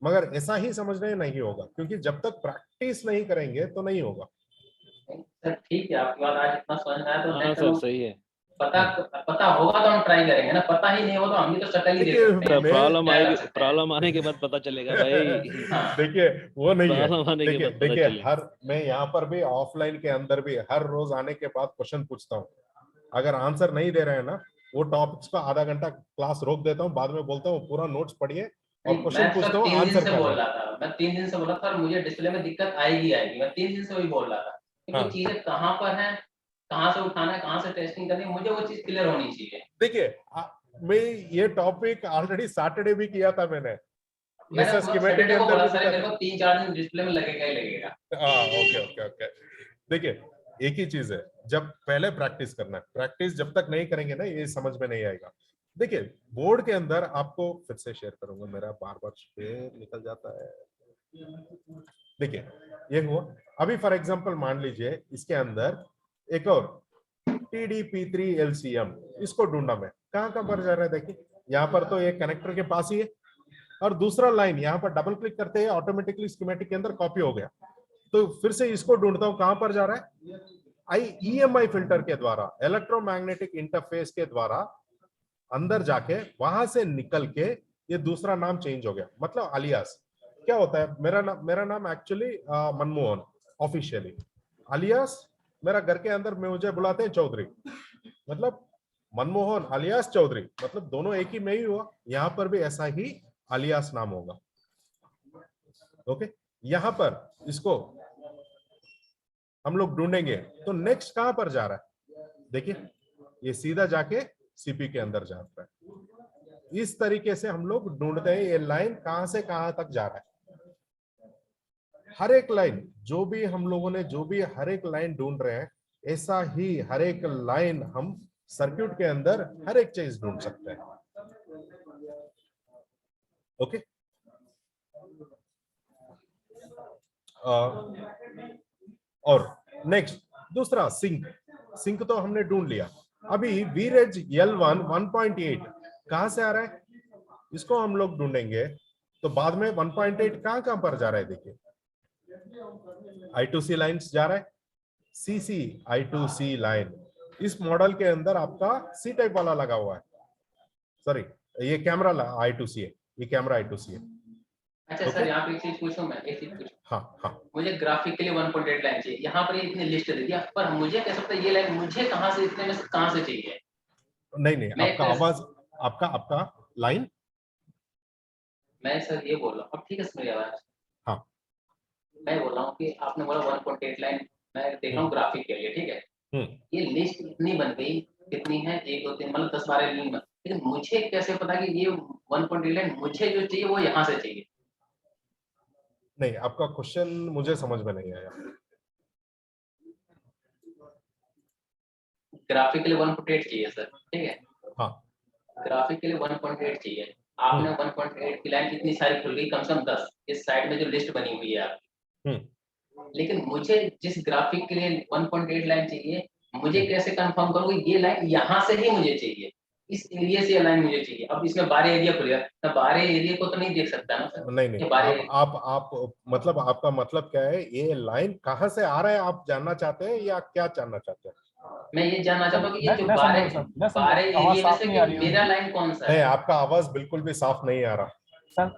मगर ऐसा ही समझने नहीं होगा, क्योंकि जब तक प्रैक्टिस नहीं करेंगे तो नहीं होगा। सर ठीक है, आपकी बात आज इतना समझ में आया तो हाँ नेक्स्ट सर टाइम सही है। पता होगा तो हम ट्राई करेंगे ना, पता ही नहीं हो तो हम भी तो शक्ल ही देख सकते हैं। प्रॉब्लम क्या आएगी, कर सकते हैं? प्रॉब्लम आने के बाद पता चलेगा भाई। हाँ। देखिए वो नहीं है, प्रॉब्लम आने के देखिए बाद पता देखिए चलेगा। हर मैं यहाँ पर भी ऑफलाइन के अंदर भी हर रोज आने के बाद क्वेश्चन पूछता हूँ, अगर आंसर नहीं दे रहे हैं ना, वो टॉपिक्स का आधा घंटा क्लास रोक देता हूँ, बाद में बोलता हूँ पूरा नोट्स पढ़िए और क्वेश्चन मैं पूछता सर हूँ 3 दिन आंसर से कर बोल रहे रहा था, मैं 3 दिन से बोल रहा था, और मुझे डिस्प्ले में दिक्कत आएगी आएगी, मैं 3 दिन से वही बोल रहा था कि हाँ। वो चीजें कहाँ पर हैं, कहाँ से उठाना है, कहाँ से टेस्टिंग करनी है, मुझे वो चीज क्लियर होनी चाहिए। देखिए मैं ये टॉपिक ऑलरेडी सैटरडे भी किया था मैंने, मैंने ऐसा स्कीमेटिक के सैटरडे को अंदर बोला भी सर, मेरे दिखा को 3-4 दिन डिस्प्ले में लगेगा ही लगेगा। था। हाँ ओके ओके ओके, देखिए एक ही चीज है, जब पहले प्रैक्टिस करना है, प्रैक्टिस जब तक नहीं करेंगे ना ये समझ में नहीं आएगा। देखिए बोर्ड के अंदर आपको फिर से शेयर करूंगा, मेरा बार बार शेयर निकल जाता है। देखिए ये हुआ, अभी फॉर एग्जांपल मान लीजिए इसके अंदर एक और TDP3 LCM, इसको ढूंढना मैं, कहां कहां पर जा रहा है देखिए, यहाँ पर तो एक कनेक्टर के पास ही है, और दूसरा लाइन यहाँ पर डबल क्लिक करते हैं ऑटोमेटिकली स्कीमेटिक के अंदर कॉपी हो गया। तो फिर से इसको ढूंढता हूं, कहां पर जा रहा है, EMI फिल्टर के द्वारा, इलेक्ट्रोमैग्नेटिक इंटरफेस के द्वारा अंदर जाके वहां से निकल के ये दूसरा नाम चेंज हो गया, मतलब अलियास क्या होता है, मेरा नाम एक्चुअली मनमोहन ऑफिशियली, अलियास मेरा घर के अंदर में मुझे बुलाते हैं चौधरी, मतलब मनमोहन अलियास चौधरी, मतलब दोनों एक ही में ही हुआ, यहां पर भी ऐसा ही अलियास नाम होगा। ओके, यहां पर इसको हम लोग ढूंढेंगे तो नेक्स्ट कहां पर जा रहा है देखिए, ये सीधा जाके CP के अंदर जाता है। इस तरीके से हम लोग ढूंढते हैं ये लाइन कहां से कहां तक जा रहा है, हर एक लाइन जो भी हम लोगों ने जो भी हर एक लाइन ढूंढ रहे हैं, ऐसा ही हर एक लाइन हम सर्किट के अंदर हर एक चीज ढूंढ सकते हैं। ओके, और नेक्स्ट दूसरा सिंक तो हमने ढूंढ लिया। अभी VREG L1 1.8 कहां से आ रहा है, इसको हम लोग ढूंढेंगे, तो बाद में 1.8 कहां पर जा रहा है देखिए, I2C लाइन्स जा रहा है, CC I2C लाइन, इस मॉडल के अंदर आपका C टाइप वाला लगा हुआ है, सॉरी ये कैमरा I2C है, ये कैमरा I2C है। अच्छा सर, यहाँ पे एक चीज पूछूं मैं, एक चीज पूछूं, हाँ हाँ, मुझे ग्राफिक के लिए 1.8 लाइन चाहिए, यहाँ पर ये इतनी लिस्ट दे दिया, पर मुझे कैसे पता ये लाइन मुझे कहाँ से इतने में से कहाँ से चाहिए? नहीं आपका आवाज, आपका लाइन, मैं सर ये बोल रहा हूँ, अब ठीक है मेरी आवाज, हाँ मैं बोल रहा हूँ कि आपने बोला 1.8 लाइन, मैं देख रहा हूँ ग्राफिक के लिए, ठीक है, ये लिस्ट इतनी बन गई, कितनी है 1 2 3 मतलब 10-12 लाइन, लेकिन मुझे कैसे पता कि ये 1.8 लाइन मुझे जो चाहिए वो यहाँ से चाहिए? नहीं, आपका क्वेश्चन मुझे समझ में नहीं आया। ग्राफिक के लिए 1.8 चाहिए सर, ठीक है। हाँ। ग्राफिक के लिए 1.8 चाहिए, आपने 1.8 की लाइन कितनी सारी खुल गई, कम से कम 10 इस साइड में जो लिस्ट बनी हुई है आपकी। लेकिन मुझे जिस ग्राफिक के लिए 1.8 लाइन चाहिए, मुझे कैसे कंफर्म करूँ ये लाइन यहाँ से ही मुझे चाहिए, इस एरिया से लाइन मुझे चाहिए। अब इसमें बाहर एरिया खुलेगा, मैं बाहर एरिया को तो नहीं देख सकता ना सर। नहीं नहीं, आप मतलब आपका मतलब क्या है, ये लाइन कहाँ से आ रहा है आप जानना चाहते हैं या क्या जानना चाहते हैं? मैं ये जानना चाहता हूँ कि ये जो बाहर एरिया में से मेरा लाइन कौन सा नहीं, है। आपका आवाज बिल्कुल भी साफ नहीं आ रहा।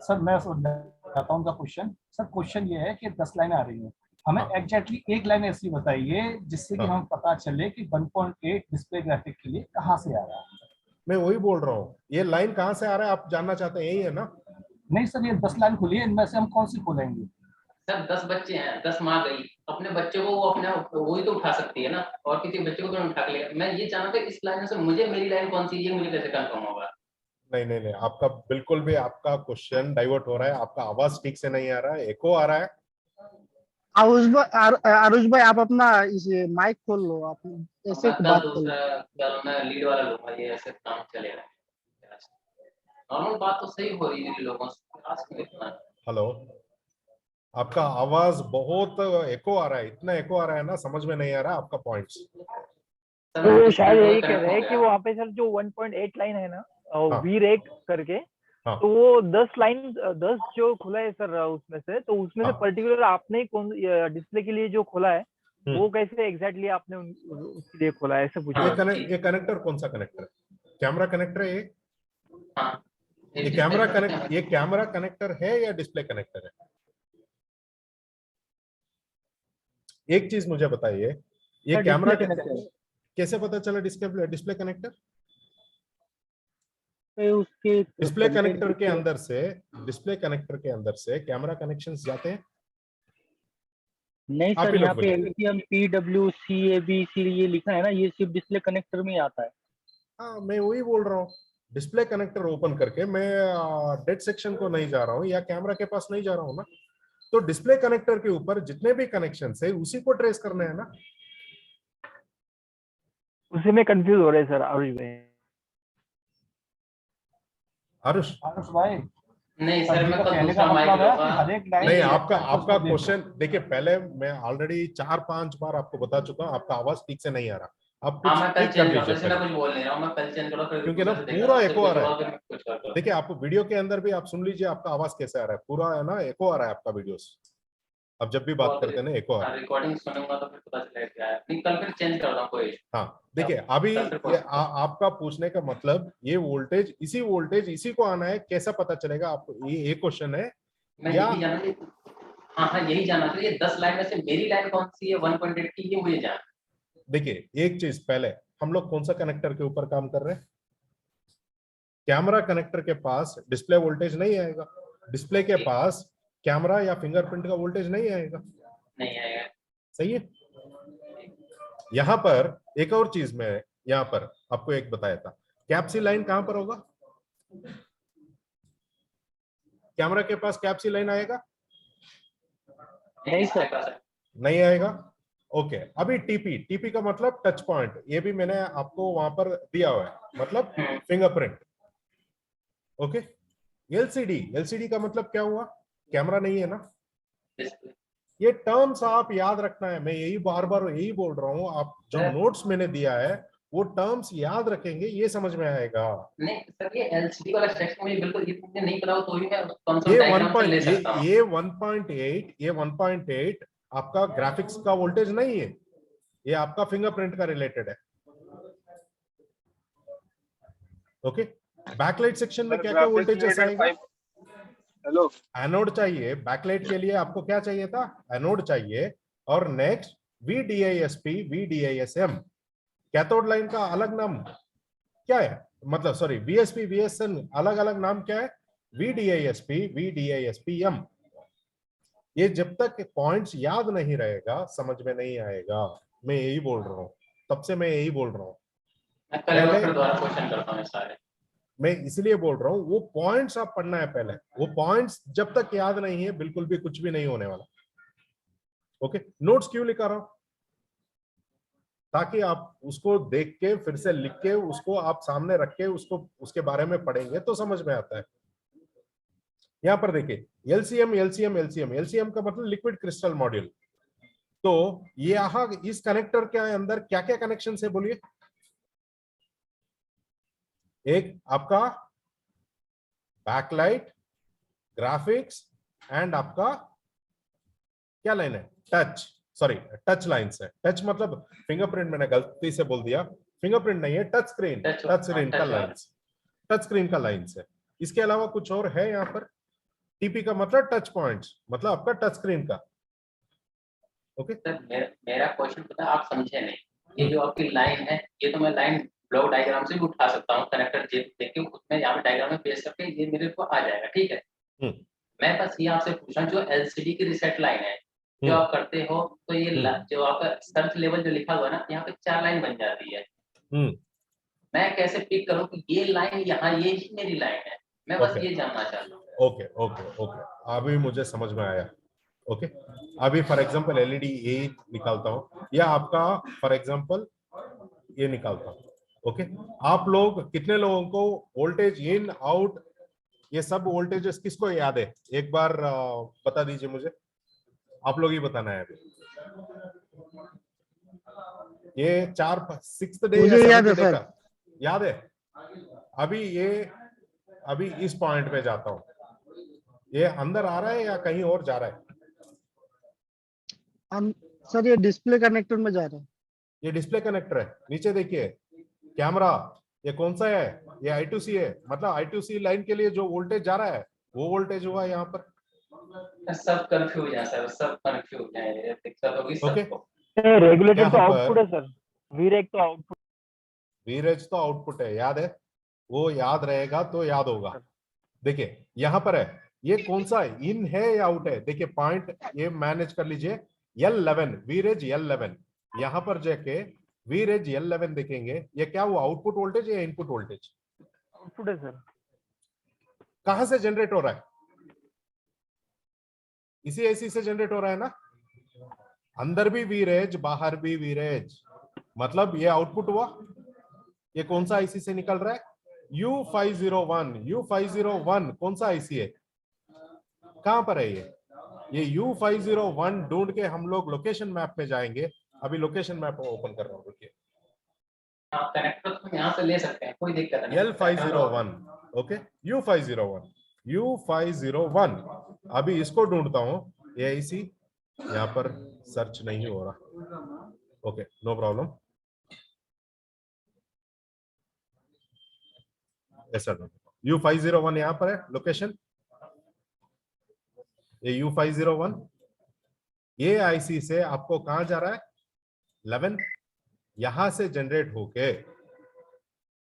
सर मैं चाहता हूँ क्वेश्चन। सर क्वेश्चन ये है कि 10 लाइनें आ रही हैं, हमें एग्जैक्टली एक लाइन ऐसी बताइए जिससे कि हमें पता चले कि 1.8 डिस्प्ले ग्राफिक के लिए कहाँ से आ रहा है। मैं वही बोल रहा हूँ, ये लाइन कहाँ से आ रहा है आप जानना चाहते हैं, यही है ना? नहीं सर, ये 10 लाइन खुली है, इनमें से हम कौन सी खोलेंगे? सर 10 बच्चे हैं, 10 माँ गई, अपने बच्चे को वो अपने वही तो उठा सकती है ना, और किसी बच्चे को तो उठा लेगा। मैं ये जानना था इस लाइन से मुझे मेरी लाइन कौन सी है, मुझे कैसे कंफर्म होगा? नहीं नहीं नहीं, आपका बिल्कुल भी आपका क्वेश्चन डाइवर्ट हो रहा है, आपका आवाज ठीक से नहीं आ रहा है, एको आ रहा है। आरुष भाई आप अपना इस माइक खोल लो, आप ऐसे बात करो। कल मैं लीड वाला लूंगा, ये ऐसे काम चलेगा। नॉर्मल बात तो सही हो रही है लोगों से, आज क्यों इतना? हेलो, आपका आवाज बहुत एको आ रहा है, इतना एको आ रहा है ना, समझ में नहीं आ रहा आपका पॉइंट्स। तो वो शायद यही कह रहे हैं कि वहाँ पे सर जो 1.8 लाइन है ना, वी रेक करके, तो वो 10 लाइन 10 जो खुला है सर उसमें से, तो उसमें से पर्टिकुलर आपने कौन डिस्प्ले के लिए जो खोला है वो कैसे एग्जैक्टली आपने उसके लिए खोला है, ऐसे पूछा। ये कनेक्टर कौन सा कनेक्टर है? कैमरा कनेक्टर है ये? हाँ, ये कैमरा कनेक्टर है या डिस्प्ले कनेक्टर है? एक चीज मुझे बताइए, ये कैमरा कैसे पता चला डिस्प्ले कनेक्टर? उसके डिस्प्ले कनेक्टर के अंदर से कैमरा कनेक्शंस जाते हैं? नहीं सर, यहाँ पे LTM PWCABC ये लिखा है ना, ये सिर्फ डिस्प्ले कनेक्टर में आता है। हाँ, मैं वही बोल रहा हूँ, डिस्प्ले कनेक्टर ओपन करके मैं डेड सेक्शन को नहीं जा रहा हूँ या कैमरा के पास नहीं जा रहा हूँ ना, तो डिस्प्ले कनेक्टर के ऊपर जितने भी कनेक्शन है उसी को ट्रेस करना है ना। उसी में कंफ्यूज हो रहे हैं सर आरुष भाई। आरुष भाई नहीं सर, मैं कल कहने का मतलब है कि हर एक लाइन नहीं, आपका क्वेश्चन देखिए, पहले मैं ऑलरेडी 4-5 बार आपको बता चुका हूँ, आपका आवाज ठीक से नहीं आ रहा। अब मैं कल चेंज कर दूं, कुछ बोल नहीं रहा हूं, मैं कल चेंज करूं, फिर क्योंकि ना पूरा एको आ रहा है। देखिए, आप वीडियो के अंदर भी आप सुन लीजिए आपका आवाज कैसे आ रहा है, पूरा है ना एको आ रहा है आपका वीडियोस। अब जब भी बात करते हैं ना एको आ रहा है। रिकॉर्डिंग सुनूंगा तो फिर पता चलेगा क्या है। नहीं, कल फिर चेंज कर दूं कोई। हाँ देखिए, अभी आपका पूछने का मतलब ये वोल्टेज इसी को आना है, कैसा पता चलेगा आपको, ये क्वेश्चन है। मैं यही जानना, हाँ यही जानना था, ये 10 लाइन में से मेरी लाइन कौन सी है 1.8 की, ये मुझे जानना। देखिए, एक चीज, पहले हम लोग कौन सा कनेक्टर के ऊपर काम कर रहे हैं? कैमरा कनेक्टर के पास डिस्प्ले वोल्टेज नहीं आएगा, डिस्प्ले के पास कैमरा या फिंगरप्रिंट का वोल्टेज नहीं आएगा। नहीं आएगा, सही है। यहां पर एक और चीज मैं यहां पर आपको एक बताया था, कैप्सी लाइन कहां पर होगा? कैमरा के पास कैप्सी लाइन आएगा? नहीं सर, नहीं आएगा। ओके, अभी टीपी का मतलब टच पॉइंट, ये भी मैंने आपको वहां पर दिया हुआ है, मतलब फिंगरप्रिंट। ओके, एलसीडी का मतलब क्या हुआ? कैमरा नहीं है ना। ये टर्म्स आप याद रखना है, मैं यही बार बार यही बोल रहा हूँ, आप जो नोट्स मैंने दिया है वो टर्म्स याद रखेंगे, ये समझ में आएगा। नहीं सर, ये एलसीडी वाला सेक्शन मुझे बिल्कुल इतने नहीं पता हो, तो भी मैं कंसोल डायग्राम से ले सकता हूं। ये 1.8 आपका ग्राफिक्स का वोल्टेज नहीं है, ये आपका फिंगरप्रिंट का रिलेटेड है। ओके, बैकलाइट सेक्शन में क्या क्या वोल्टेजेस आएगा? हेलो, एनोड चाहिए, बैकलाइट के लिए आपको क्या चाहिए था? एनोड चाहिए। और next VDISP VDISM, cathode line का अलग नाम क्या है? मतलब सॉरी, VSP VSN अलग अलग नाम क्या है? VDISP VDISPM। ये जब तक पॉइंट्स याद नहीं रहेगा समझ में नहीं आएगा, मैं यही बोल रहा हूँ, तब से मैं यही बोल रहा हूँ। मैं इसलिए बोल रहा हूँ, वो पॉइंट्स आप पढ़ना है पहले, वो पॉइंट्स जब तक याद नहीं है बिल्कुल भी कुछ भी नहीं होने वाला। ओके, नोट्स क्यों लिखा रहा हूं? ताकि आप उसको देख के फिर से लिख के उसको आप सामने रख के उसको उसके बारे में पढ़ेंगे तो समझ में आता है। यहाँ पर देखिए एलसीएम एलसीएम एलसीएम, एलसीएम का मतलब लिक्विड क्रिस्टल मॉड्यूल। तो ये यहाँ इस कनेक्टर के अंदर क्या क्या कनेक्शन है बोलिए? एक आपका बैकलाइट, ग्राफिक्स एंड आपका क्या लाइन है? टच, सॉरी टच लाइन्स है। टच मतलब फिंगरप्रिंट, मैंने गलती से बोल दिया, फिंगरप्रिंट नहीं है, टच स्क्रीन, टच स्क्रीन का लाइन्स, टच स्क्रीन का लाइन्स है। इसके अलावा कुछ और है यहाँ पर? टीपी का मतलब टच पॉइंट्स, मतलब आपका टच स्क्रीन का। ओके सर मेरा क्वेश्चन पता है आप समझे नहीं, ये जो आपकी लाइन है ये तो मैं लाइन ब्लॉक डायग्राम से भी उठा सकता हूँ, कनेक्टर देख के उसमें यहाँ पे डायग्राम में पेस्ट करके ये मेरे को आ जाएगा, ठीक है। मैं बस ये आपसे पूछा जो एलसीडी की रिसेट लाइन है जो आप करते हो, तो ये जो आपका सर्च लेवल जो लिखा हुआ है ना, यहाँ पे 4 लाइन बन जाती है। मैं कैसे पिक करूँ कि ये लाइन यहाँ ये ही मेरी लाइन है? मैं बस ये जानना चाहता हूँ। ओके ओके ओके, अभी मुझे समझ में आया। ओके अभी फॉर एग्जांपल एलईडी ए निकालता हूँ या आपका फॉर एग्जांपल ये निकालता हूँ। ओके आप लोग कितने लोगों को वोल्टेज इन आउट ये सब वोल्टेजेस किसको याद है? एक बार बता दीजिए मुझे, आप लोग ही बताना है। अभी ये 6th डे मुझे याद है सर, याद है। अभी इस पॉइंट पे जाता हूँ, ये अंदर आ रहा है या कहीं और जा रहा है? सर ये डिस्प्ले कनेक्टर में जा रहा है। ये डिस्प्ले कनेक्टर है। नीचे देखिए कैमरा, ये कौन सा है? ये I2C है, मतलब I2C लाइन के लिए जो वोल्टेज जा रहा है वो वोल्टेज हुआ यहाँ पर। सब कंफ्यूज है सर, सब कंफ्यूज है, ये दिक्कत होगी सबको। रेगुलेटर तो आउटपुट है सर, वीरेज तो आउटपुट, वीरेज तो आउटपुट है, याद है, वो याद रहेगा तो याद होगा। देखिए यहाँ पर है, ये कौन सा है? इन है या आउट है? देखिए पॉइंट ये मैनेज कर लीजिए, L11 वीरेज L11, यहाँ पर जाके वीरेज L11 देखेंगे, ये क्या हुआ? आउटपुट वोल्टेज या इनपुट वोल्टेज? आउटपुट है सर। कहां से जनरेट हो रहा है? इसी एसी से जनरेट हो रहा है ना? अंदर भी वीरेज बाहर भी वीरेज, मतलब ये आउटपुट हुआ। ये कौन सा आईसी से निकल रहा है? U501, U501 कौन सा आईसी है? कहां पर है ये U501 ढूंढ के हम लोग लोकेशन मैप में जाएंगे। अभी लोकेशन मैप ओपन कर रहा हूँ, रुकिए। कनेक्टर तो यहाँ से ले सकते हैं, कोई दिक्कत नहीं। L501, ओके U501, अभी इसको ढूंढता हूँ। ये आईसी यहाँ पर सर्च नहीं हो रहा, ओके नो प्रॉब्लम। ऐसा U501 यहाँ पर है लोकेशन, ये U501, ये आईसी से आपको कहां जा रहा है? 11, यहां से जनरेट होके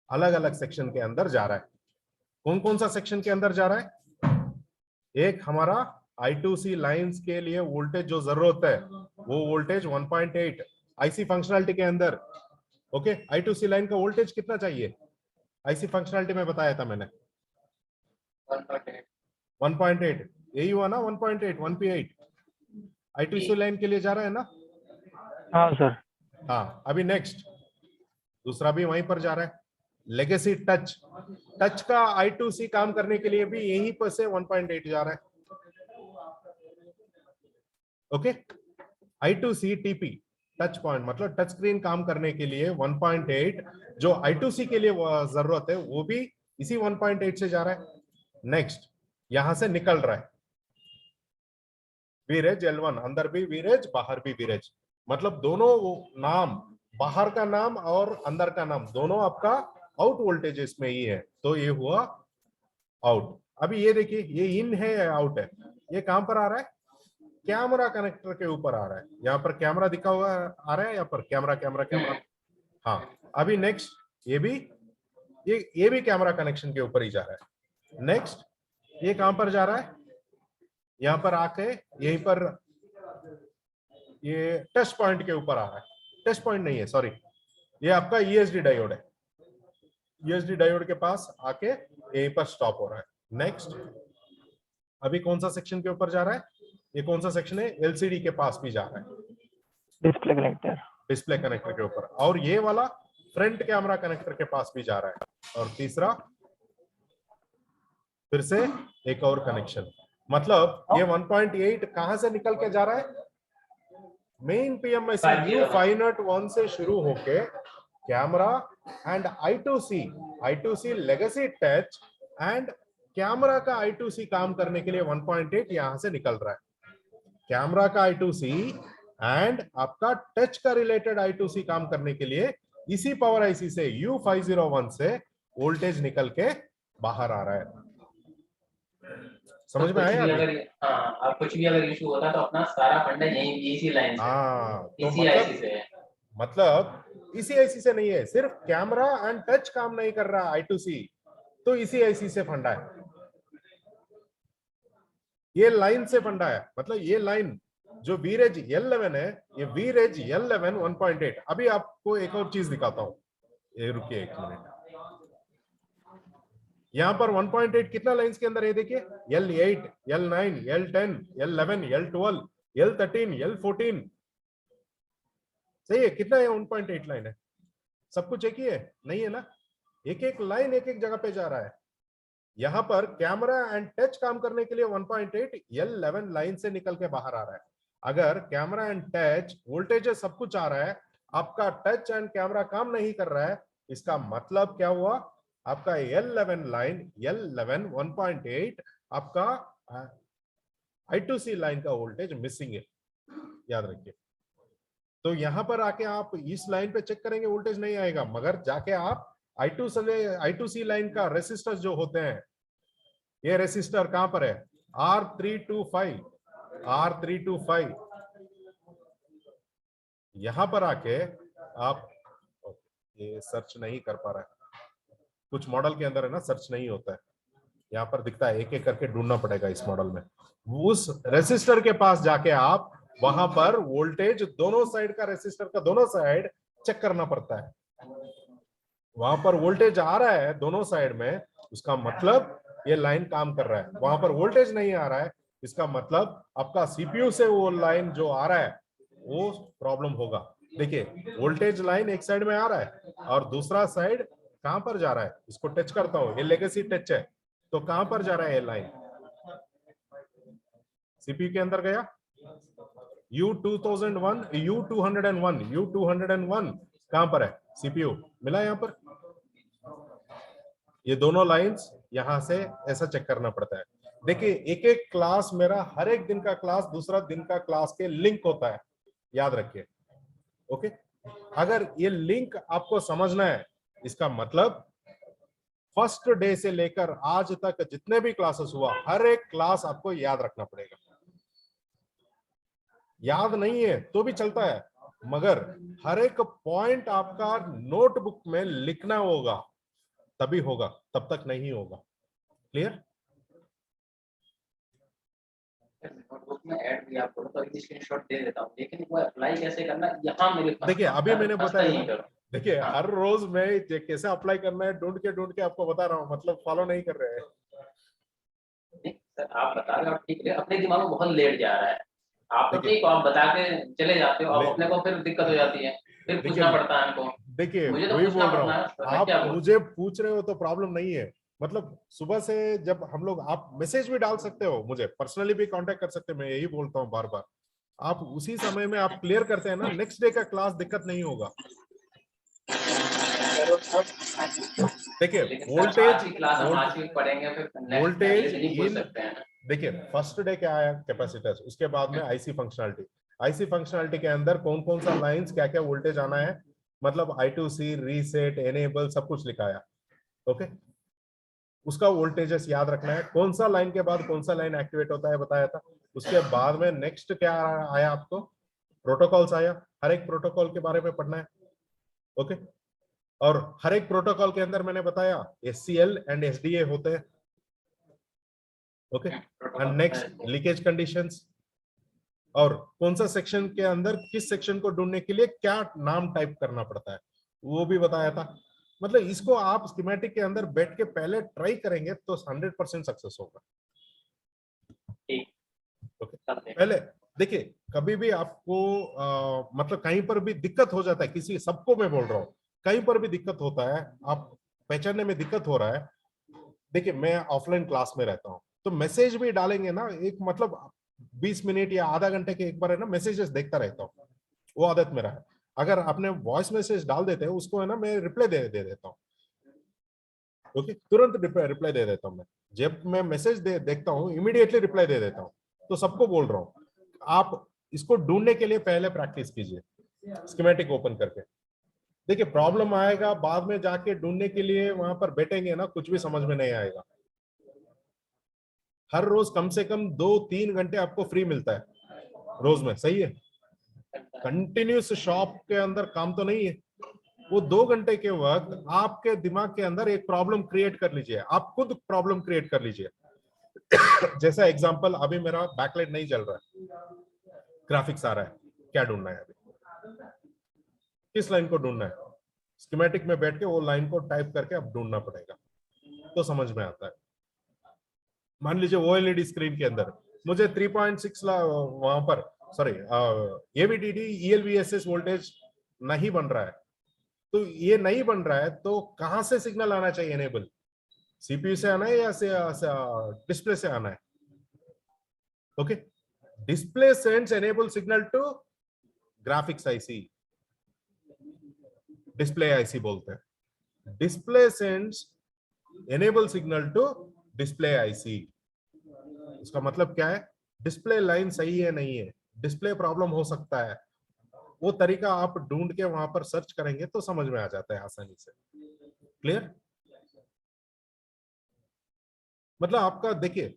अलग अलग सेक्शन के अंदर जा रहा है। कौन कौन सा सेक्शन के अंदर जा रहा है? एक हमारा I2C लाइंस के लिए वोल्टेज जो जरूरत है वो वोल्टेज 1.8 आईसी फंक्शनलिटी के अंदर। ओके I2C लाइन का वोल्टेज कितना चाहिए? आईसी फंक्शनलिटी में बताया था मैंने 1.8, यही हुआ ना? 1.8 1P8 I2C लाइन के लिए जा रहा है ना? हाँ सर। हाँ अभी नेक्स्ट दूसरा भी वहीं पर जा रहा है, लेगेसी टच। टच का I2C काम करने के लिए भी यहीं पर से 1.8 जा रहा है। Okay I2C TP touch point मतलब टच स्क्रीन काम करने के लिए 1.8 जो I2C के लिए जरूरत है वो भी इसी 1.8 से जा रहा है। नेक्स्ट यहां से निकल रहा है वीरेज L1, अंदर भी वीरेज बाहर भी वीरेज, मतलब दोनों नाम, बाहर का नाम और अंदर का नाम दोनों आपका आउट वोल्टेजेस में ही है, तो ये हुआ आउट। अभी ये देखिए ये इन है या आउट है? ये कहां पर आ रहा है? कैमरा कनेक्टर के ऊपर आ रहा है। यहाँ पर कैमरा दिखा हुआ आ रहा है, यहाँ पर कैमरा कैमरा कैमरा। हाँ अभी नेक्स्ट ये भी कैमरा कनेक्शन के ऊपर ही जा रहा है। नेक्स्ट ये कहां पर जा रहा है? यहाँ पर आके यहीं पर ये टच पॉइंट के ऊपर आ रहा है। टच पॉइंट नहीं है, सॉरी, ये आपका ESD डायोड है। ESD डायोड के पास आके यहीं पर स्टॉप हो रहा है। नेक्स्ट अभी कौन सा सेक्शन के ऊपर जा रहा है? ये कौन सा सेक्शन है? LCD के पास भी जा रहा है। Display connector. डिस्प्ले कनेक्टर के ऊपर, और ये वाला फ्रंट कैमरा कनेक्टर के पास भी जा रहा है, और तीसरा फिर से एक और कनेक्शन। मतलब ये 1.8 कहां से निकल के जा रहा है? मेन PMIC U501 से शुरू होके camera and I2C legacy touch and camera का I2C काम करने के लिए 1.8 यहां से निकल रहा है। कैमरा का I2C एंड आपका टच का रिलेटेड I2C काम करने के लिए इसी पावर IC से U501 से वोल्टेज निकल के बाहर आ रहा है। समझ में आया? आप कुछ भी अगर इशू होता तो अपना सारा फंडा यही इसी लाइन से, तो इसी IC से है। मतलब इसी IC से नहीं है, सिर्फ कैमरा एंड टच काम नहीं कर रहा I2C, तो इसी IC से फंडा है, ये लाइन से फंडा है। मतलब ये लाइन जो वीरेज L11 है, ये वीरेज L11 1.8। अभी आपको एक और चीज दिखाता हूं, ये रुकिए एक मिनट। यहां पर 1.8 कितना लाइंस के अंदर है देखिए, L8, L9, L10, L11, L12, L13, L14, सही है? कितना है? 1.8 लाइन है। सब कुछ एक ही है? नहीं है ना, एक एक लाइन एक एक जगह पे जा रहा है। यहां पर कैमरा एंड टच काम करने के लिए 1.8 L11 लाइन से निकल के बाहर आ रहा है। अगर कैमरा एंड टच वोल्टेज सब कुछ आ रहा है, आपका टच एंड कैमरा काम नहीं कर रहा है, इसका मतलब क्या हुआ? आपका L11 लाइन, L11 1.8 आपका I2C लाइन का वोल्टेज मिसिंग है, याद रखिए। तो यहां पर आके आप इस लाइन पे चेक करेंगे वोल्टेज नहीं आएगा, मगर जाके आप I2C लाइन का रेसिस्टर जो होते हैं, ये रेसिस्टर कहां पर है? R325 यहां पर आके आप, ये सर्च नहीं कर पा रहा है, कुछ मॉडल के अंदर है ना सर्च नहीं होता है, यहाँ पर दिखता है, एक एक करके ढूंढना पड़ेगा इस मॉडल में। उस रेसिस्टर के पास जाके आप वहां पर वोल्टेज दोनों साइड का, रेसिस्टर का दोनों साइड चेक करना पड़ता है। वहां पर वोल्टेज आ रहा है दोनों साइड में, उसका मतलब ये लाइन काम कर रहा है। वहां पर वोल्टेज नहीं आ रहा है, इसका मतलब आपका CPU से वो लाइन जो आ रहा है वो प्रॉब्लम होगा। देखिए वोल्टेज लाइन एक साइड में आ रहा है और दूसरा साइड कहां पर जा रहा है? इसको टच करता हूं, ये लेगेसी टच है, तो कहां पर जा रहा है ये लाइन? CPU के अंदर गया, U201 कहां पर है? CPU मिला यहां पर। ये दोनों लाइंस यहां से ऐसा चेक करना पड़ता है। देखिए एक एक क्लास मेरा, हर एक दिन का क्लास दूसरा दिन का क्लास के लिंक होता है, याद रखिए। ओके, अगर ये लिंक आपको समझना है, इसका मतलब फर्स्ट डे से लेकर आज तक जितने भी क्लासेस हुआ, हर एक क्लास आपको याद रखना पड़ेगा। याद नहीं है तो भी चलता है, मगर हर एक पॉइंट आपका नोटबुक में लिखना होगा, तभी होगा, तब तक नहीं होगा। क्लियर? नोटबुक में ऐड भी आप बोलो तो एक स्क्रीनशॉट दे देता हूं, लेकिन वो अप्लाई कैसे करना यहाँ मेरे पास। देखिए अभी मैंने बताया, देखिए हर रोज मैं कैसे अप्लाई करना है ढूंढ के आपको बता रहा हूँ, मतलब फॉलो नहीं कर रहे हैं। सर आप बता रहे हो ठीक है, अपने दिमाग में बहुत लेट जा रहा है। आप तो ठीक हो, आप बता के चले जाते हो, अब अपने को फिर दिक्कत हो जाती है, फिर पूछना पड़ता है हमको। देखिए मुझे तो वही पूछना बोल पड़ना रहा है, हूँ, आप मुझे पूछ रहे हो तो प्रॉब्लम नहीं है। मतलब सुबह से जब हम लोग, आप मैसेज भी डाल सकते हो, मुझे पर्सनली भी कांटेक्ट कर सकते हो, मैं यही बोलता हूँ बार बार। आप उसी समय में आप क्लियर करते हैं ना, नेक्स्ट डे का क्लास दिक्कत नहीं होगा। देखिए वोल्टेज देखिए फर्स्ट डे क्या आया? कैपेसिटर, उसके बाद में आईसी फंक्शनलिटी के अंदर कौन कौन सा लाइंस, क्या क्या वोल्टेज आना है, मतलब I2C, रीसेट, एनेबल, सब कुछ लिखाया। ओके, उसका वोल्टेजेस याद रखना है, कौन सा लाइन के बाद कौन सा लाइन एक्टिवेट होता है बताया था। उसके बाद में नेक्स्ट क्या आया आपको? प्रोटोकॉल्स आया, हर एक प्रोटोकॉल के बारे में पढ़ना है। ओके, और हर एक प्रोटोकॉल के अंदर मैंने बताया SCL एंड SDA होते हैं। Okay, and next leakage conditions, और कौन सा सेक्शन के अंदर किस सेक्शन को ढूंढने के लिए क्या नाम टाइप करना पड़ता है, वो भी बताया था। मतलब इसको आप स्कीमेटिक के अंदर बैठ के पहले ट्राई करेंगे तो 100% सक्सेस होगा। ओके, देखिए कभी भी आपको मतलब कहीं पर भी दिक्कत हो जाता है, किसी सबको मैं बोल रहा हूँ, कहीं पर भी दिक्कत होता है, आप पहचानने में दिक्कत हो रहा है। देखिए मैं ऑफलाइन क्लास में रहता हूँ, तो मैसेज भी डालेंगे ना, एक मतलब 20 मिनट या आधा घंटे के एक बार है ना मैसेजेस देखता रहता हूँ, वो आदत मेरा है। अगर आपने वॉइस मैसेज डाल देते हैं उसको है ना, मैं रिप्लाई दे देता हूँ। ओके, तुरंत रिप्लाई दे देता हूँ मैं। जब मैं मैसेज देखता हूँ इमीडिएटली रिप्लाई दे देता हूँ। तो सबको बोल रहा हूँ, आप इसको ढूंढने के लिए पहले प्रैक्टिस कीजिए स्कीमेटिक ओपन करके। देखिए प्रॉब्लम आएगा बाद में जाके ढूंढने के लिए, वहां पर बैठेंगे ना कुछ भी समझ में नहीं आएगा। हर रोज कम से कम 2-3 घंटे आपको फ्री मिलता है रोज में, सही है। कंटिन्यूस शॉप के अंदर काम तो नहीं है। वो 2 घंटे के वक्त आपके दिमाग के अंदर एक प्रॉब्लम क्रिएट कर लीजिए, आप खुद प्रॉब्लम क्रिएट कर लीजिए। जैसा एग्जांपल, अभी मेरा बैकलाइट नहीं चल रहा है, ग्राफिक्स आ रहा है, क्या ढूंढना है अभी, किस लाइन को ढूंढना है, स्कीमेटिक में बैठ के वो लाइन को टाइप करके अब ढूंढना पड़ेगा, तो समझ में आता है। मान लीजिए ओएलईडी स्क्रीन के अंदर मुझे 3.6 वहां पर सॉरी एवीडीडी ईएलवीएसएस वोल्टेज नहीं बन रहा है, तो ये नहीं बन रहा है तो कहां से सिग्नल आना चाहिए एनेबल, सीपीयू से आना है या डिस्प्ले से आना है। Okay, display sends enable signal to graphics IC, display IC बोलते हैं। Display sends enable signal to display IC. इसका मतलब क्या है, डिस्प्ले लाइन सही है नहीं है, डिस्प्ले प्रॉब्लम हो सकता है, वो तरीका आप ढूंढ के वहां पर सर्च करेंगे तो समझ में आ जाता है आसानी से। क्लियर? मतलब आपका देखिए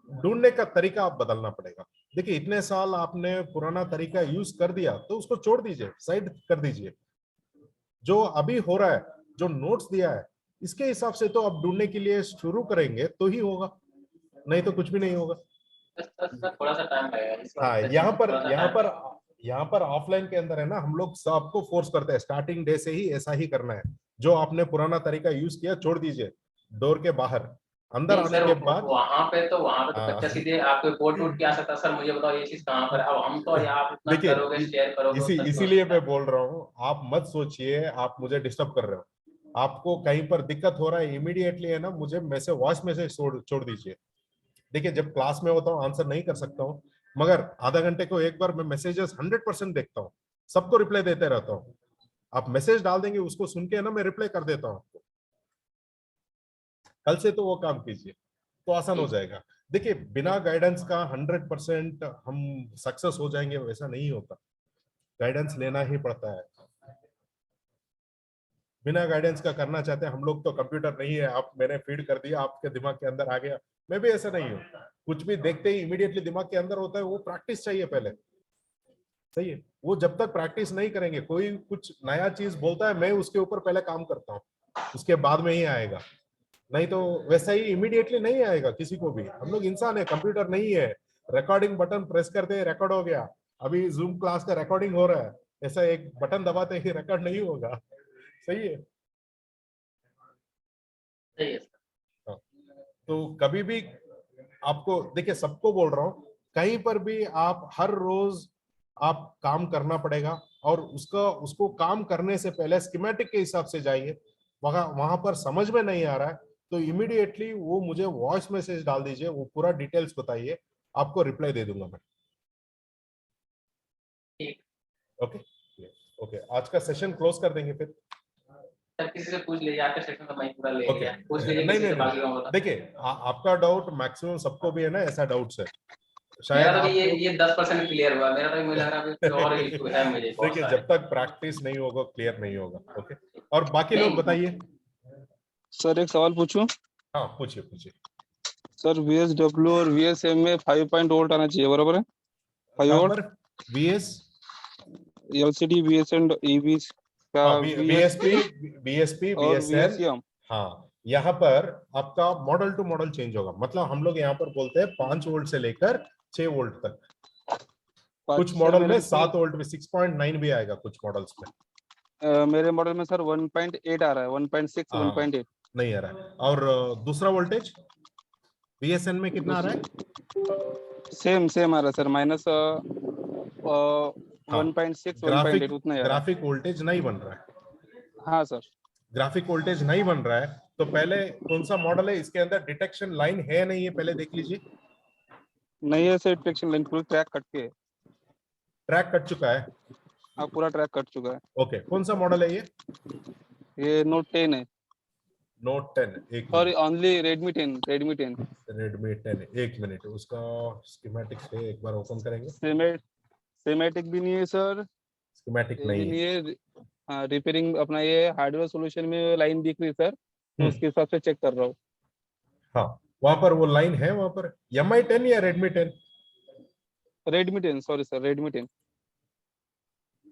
ढूंढने का तरीका आप बदलना पड़ेगा। देखिए इतने साल आपने पुराना तरीका यूज कर दिया तो उसको छोड़ दीजिए, साइड कर दीजिए। जो अभी हो रहा है, जो नोट्स दिया है, इसके हिसाब से तो आप ढूंढने के लिए शुरू करेंगे तो ही होगा, नहीं तो कुछ भी नहीं होगा। थोड़ा सा टाइम लगेगा। हाँ, यहाँ पर ऑफलाइन के अंदर है ना, हम लोग सबको फोर्स करते हैं स्टार्टिंग डे से ही ऐसा ही करना है। जो आपने पुराना तरीका यूज किया छोड़ दीजिए, डोर के बाहर, अंदर आने के बाद वहां पे तो बच्चा सीधे आपके बोर्ड टूट के आ सकता है, सर मुझे बताओ ये चीज कहाँ पर है। अब हम तो या आप इतना करोगे शेयर करोगे, इसीलिए मैं बोल रहा हूँ, आप मत सोचिए आप मुझे डिस्टर्ब कर रहे हो। आपको कहीं पर दिक्कत हो रहा है इमीडिएटली है ना, मुझे मैसेज वॉइस मैसेज छोड़ दीजिए। देखिए जब क्लास में होता हूँ आंसर नहीं कर सकता हूँ, मगर आधा घंटे को एक बार मैं मैसेजेस 100% देखता हूँ, सबको रिप्लाई देते रहता हूँ। आप मैसेज डाल देंगे उसको सुन के ना मैं रिप्लाई कर देता हूँ आपको। कल से तो वो काम कीजिए तो आसान हो जाएगा। देखिए बिना गाइडेंस का 100% हम सक्सेस हो जाएंगे वैसा नहीं होता, गाइडेंस लेना ही पड़ता है। बिना गाइडेंस का करना चाहते हैं हम लोग तो कंप्यूटर नहीं है, आप मैंने फीड कर दिया आपके दिमाग के अंदर आ गया, मैं भी ऐसा नहीं हूँ। कुछ भी देखते ही इमीडिएटली दिमाग के अंदर होता है, वो प्रैक्टिस चाहिए पहले, सही है। वो जब तक प्रैक्टिस नहीं करेंगे, कोई कुछ नया चीज बोलता है मैं उसके ऊपर पहले काम करता हूँ, उसके बाद में ही आएगा, नहीं तो वैसा ही इमीडिएटली नहीं आएगा किसी को भी। हम लोग इंसान है, कंप्यूटर नहीं है। रिकॉर्डिंग बटन प्रेस करते रिकॉर्ड हो गया, अभी जूम क्लास का रिकॉर्डिंग हो रहा है, ऐसा एक बटन दबाते ही रिकॉर्ड नहीं होगा, सही है। तो कभी भी आपको देखिए, सबको बोल रहा हूं, कहीं पर भी आप हर रोज आप काम करना पड़ेगा, और उसको काम करने से पहले स्कीमेटिक के हिसाब से जाइए। वहां पर समझ में नहीं आ रहा है तो इमीडिएटली वो मुझे वॉइस मैसेज डाल दीजिए, वो पूरा डिटेल्स बताइए, आपको रिप्लाई दे दूंगा मैं। ओके ओके, आज का सेशन क्लोज कर देंगे फिर। किसी से पूछ लीजिए, आपका सेशन तो मैं पूरा ले ओके, लिया, पूछ लीजिए किसी से, बाकी का बता। देखिए आपका डाउट मैक्सिमम सबको भी है ना, ऐसा डाउट्स है शायद मेरा तो आपको। ये 10% क्लियर हुआ, मेरा तो मुझे लग रहा है अभी और इशू है मुझे बहुत देखिए सारे। जब तक प्रैक्टिस नहीं होगा क्लियर नहीं होगा। ओके, और बाकी लोग बताइए। सर एक सवाल पूछूं? हाँ पूछिए पूछिए। सर VSW और VSM में 5 वोल्ट आना चाहिए, बराबर है? 5 volt VS LCD VSM EV का BSP और VSL। VSM। हाँ, यहाँ पर आपका मॉडल टू मॉडल चेंज होगा, मतलब हम लोग यहाँ पर बोलते हैं 5 वोल्ट से लेकर 6 वोल्ट तक। कुछ मॉडल में 7 वोल्ट में 6.9 भी आएगा कुछ मॉडल्स में। मेरे मॉडल में सर 1.8 आ रहा है, 1.6 1.8 नहीं आ रहा है। और दूसरा वोल्टेज बीएसएन में कितना आ रहा है? सेम आ रहा है सर, माइनस हाँ, 1.6 1.8 उतना ही आ रहा है। ग्राफिक वोल्टेज नहीं बन रहा है। हाँ सर, ग्राफिक वोल्टेज नहीं बन रहा है तो पहले कौन सा मॉडल है इसके अंदर डिटेक्शन लाइन है नहीं है, पहले देख लीजिए। नहीं है सर, डिटेक्शन लाइन पूरी ट्रैक कट के है। ट्रैक कट चुका है? हाँ, पूरा ट्रैक कट चुका है। ओके, कौन सा मॉडल है ये? ये नोट 10 है। नोट 10, एक sorry, only Redmi 10, Redmi 10। Redmi 10, एक मिनट, उसका स्कीमेटिक है, एक बार ओपन करेंगे। सिमेटिक भी नहीं है सर, स्कीमेटिक ये भी नहीं नहीं है। है। हाँ, रिपेयरिंग अपना ये हार्डवेयर सॉल्यूशन में लाइन दिख रही है सर, तो उसके हिसाब से चेक कर रहा हूँ। हाँ, वहां पर वो लाइन है, वहां पर MI 10 या Redmi 10? Redmi 10, sorry sir, Redmi 10।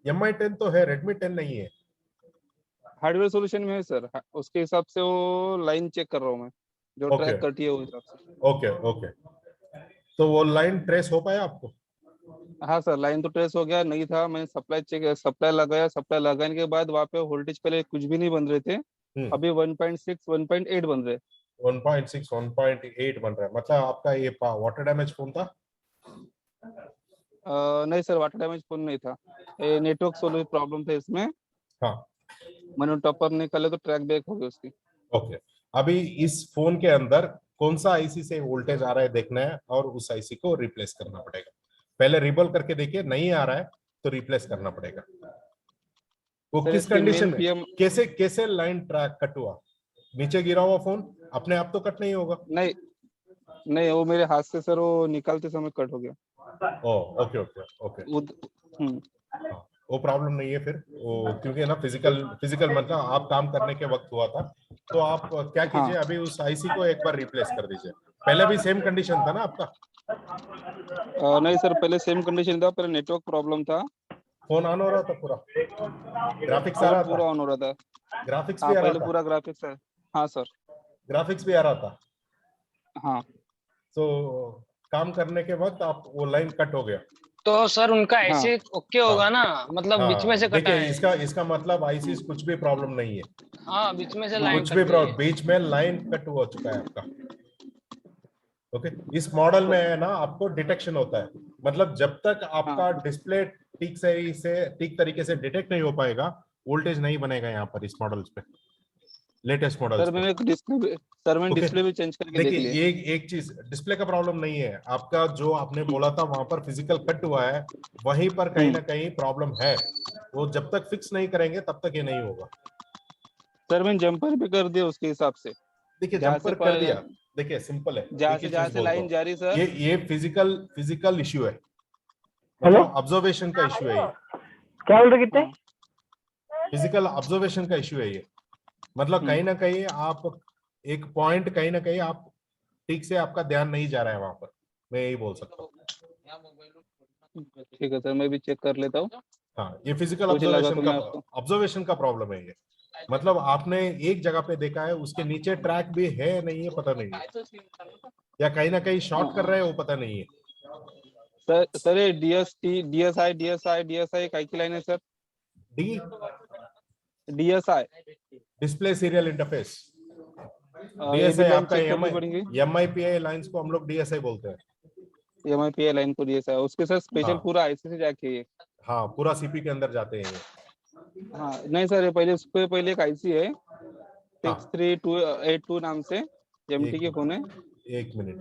MI 10 तो है, रेडमी 10 नहीं है। हार्डवेयर सॉल्यूशन में है सर, उसके हिसाब से वो लाइन चेक कर रहा हूँ मैं, जो ओके ट्रैक करती है उस हिसाब से। ओके ओके, तो वो लाइन ट्रेस हो पाया आपको? हाँ सर, लाइन तो ट्रेस हो गया, नहीं था, मैंने सप्लाई लगाया, सप्लाई लगाने के बाद वहाँ पे वोल्टेज पहले कुछ भी नहीं बन रहे थे, अभी 1.6 1.8 बन रहे। 1.6 1.8 बन रहा है, मतलब आपका ये वाटर डैमेज फोन था? नहीं सर, वाटर डैमेज फोन नहीं था, ये नेटवर्क सोल्यूशन प्रॉब्लम था इसमें। हाँ, मैंने टॉपर निकाले तो ट्रैक बैक हो गया उसकी। ओके, अभी इस फोन के अंदर कौन सा आईसी से वोल्टेज आ रहा है देखना है और उस आईसी को रिप्लेस करना पड़ेगा। पहले रिबॉल करके देखिए, नहीं आ रहा है तो रिप्लेस करना पड़ेगा। वो सर, किस इसके कंडीशन मेन में, पीएम कैसे कैसे लाइन ट्रैक कट हुआ? नीचे गिरा हुआ फोन अपने आप तो कट नहीं होगा। नहीं नहीं, वो मेरे हाथ से सर वो निकालते समय कट हो गया। ओ ओके ओके ओके, हम्म, वो प्रॉब्लम नहीं है फिर वो, क्योंकि ना फिजिकल मतलब आप काम करने के वक्त हुआ था। तो आप क्या कीजिए, हाँ। अभी उस आईसी को एक बार रिप्लेस कर दीजिए। पहले भी सेम कंडीशन था ना आपका? नहीं सर, पहले सेम कंडीशन था, पहले नेटवर्क प्रॉब्लम था। फोन ऑन हो रहा था पूरा? ग्राफिक्स आ सर रहा पूरा था? ऑन हो रहा था। ग्राफिक्स हाँ, भी आ रहा पहले था? पूरा ग्राफिक्स है। हाँ सर। ग्राफिक्स भी आ रहा था? हाँ। तो काम करने के वक्त आप वो लाइन कट हो गया? तो सर उनका हाँ। ऐसे ओके होगा ना, मतलब बीच में हाँ, से कटा देखिए है। इसका मतलब आईसी कुछ भी प्रॉब्लम नहीं है, हाँ, बीच में से लाइन कुछ कट भी गई है। बीच में लाइन कट हो चुका है आपका। ओके, इस मॉडल में है ना आपको डिटेक्शन होता है, मतलब जब तक आपका डिस्प्ले ठीक तरीके से डिटेक्ट नहीं हो पाएगा, वोल्टेज नहीं बनेगा यहाँ पर इस मॉडल्स पे, लेटेस्ट मॉडल्स सर पे। मैंने ओके, डिस्प्ले भी चेंज करके देख लिया। देखिए एक चीज, डिस्प्ले का प्रॉब्लम नहीं है आपका, जो आपने बोला था वहां पर फिजिकल कट हुआ है, वहीं पर कहीं ना कहीं प्रॉब्लम है। वो जब तक फिक्स नहीं करेंगे तब तक ये नहीं होगा। सर मैंने जंपर भी कर दिया उसके हिसाब से। देखिए जंपर कर दिया, देखिए सिंपल है, एक ही जहाँ चीज से बोलता लाइन हूँ, जा रही सर। ये फिजिकल इश्यू है, हेलो, मतलब ऑब्जर्वेशन का इश्यू है ये, क्या बोल रहे कितने? फिजिकल ऑब्जर्वेशन का इश्यू है ये। मतलब कहीं ना कहीं आप एक पॉइंट, कहीं ना कहीं आप ठीक से आपका ध्यान नहीं जा रहा है वहां पर, मैं यही बोल सकता हूँ। ठीक है सर, मैं भी चेक कर लेता हूँ। हाँ, ये फिजिकल मुझे लगा तो मैं आपको ऑब्जर्वेशन का प्रॉब्लम है ये, मतलब आपने एक जगह पे देखा है, उसके नीचे ट्रैक भी है नहीं है पता नहीं है, या कहीं ना कहीं शॉर्ट कर रहे हैं वो पता नहीं है। सर ये डीएसआई काय की लाइन है sir? D DSi display serial interface, ये भी डीएसआई लाइन आपका चेक करनी पड़ेगी। MIPI लाइंस को हम लोग DSI बोलते हैं। एमआईपीआई लाइन को डीएसआई उसके साथ स्पेशल हाँ। पूरा आईसी से जाके ये। हाँ, पूरा सीपी के अंदर जाते हैं ये। हाँ नहीं सर, ये पहले एक आईसी है हाँ। 63282 नाम से, एमटी के फोन है। एक मिनट,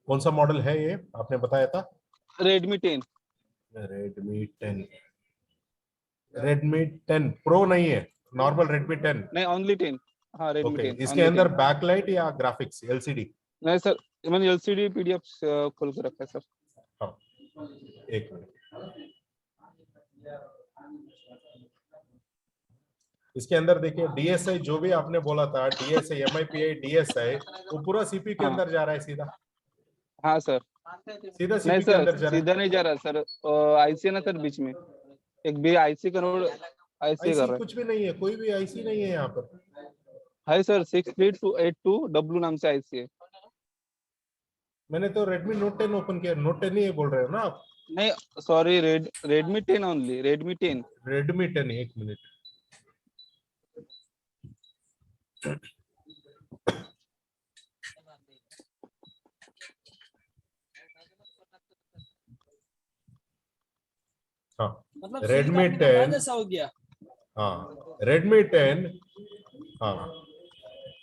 कौन सा मॉडल है ये आपने बताया था? रेडमी 10 प्रो नहीं है, नॉर्मल रेडमी 10। नहीं, ओनली 10। हाँ, रेडमी ओके, 10 इसके ओनली अंदर 10। बैकलाइट या ग्राफिक्स LCD? नहीं सर, मैंने एलसीडी पीडीएफ खोल के रखा है सर। हाँ, एक मिनट, इसके अंदर देखिए DSI जो भी आपने बोला था, DSI MIPI DSI, वो पूरा सीपी के अंदर जा रहा है सीधा। हाँ सर। सीधा नहीं सीपी के सर, अंदर जा रहा है। सीधा नहीं जा रहा सर, आईसी है ना सर, बीच में एक भी आईसी कन्वर्ट आईसी कर आईसी रहा कुछ भी नहीं है, कोई भी आईसी नहीं है यहाँ पर। है सर। 63282W नाम से आईसी है। मैंने तो Redmi Note 10 ओपन किया, Note 10 ही बोल रहे हो ना आप? नहीं sorry, Redmi 10 only, Redmi 10। Redmi 10, एक मिनट, हाँ मतलब Redmi 10 ऐसा हो गया। हाँ Redmi 10 हाँ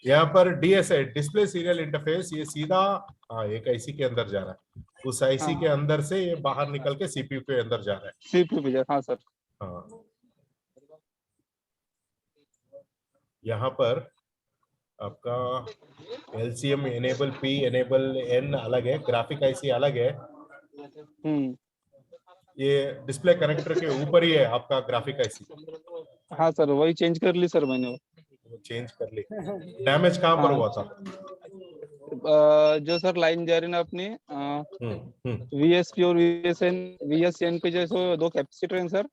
यहाँ पर DSI डिस्प्ले सीरियल इंटरफेस ये सीधा हाँ एक आईसी के अंदर जा रहा है, उस आईसी के अंदर से ये बाहर निकल के सीपीयू के अंदर जा रहा है। सीपीयू पे हाँ सर। हाँ यहाँ पर आपका LCM enable P enable N अलग है, ग्राफिक आईसी अलग है। ये डिस्प्ले कनेक्टर के ऊपर ही है आपका ग्राफिक आईसी। हाँ सर वही चेंज कर ली सर मैंने, वो चेंज कर ली। डैमेज कहाँ पर हुआ था? जो सर लाइन जा रही ना अपनी VSP और VSN पे जो दो कैपेसिटर हैं सर,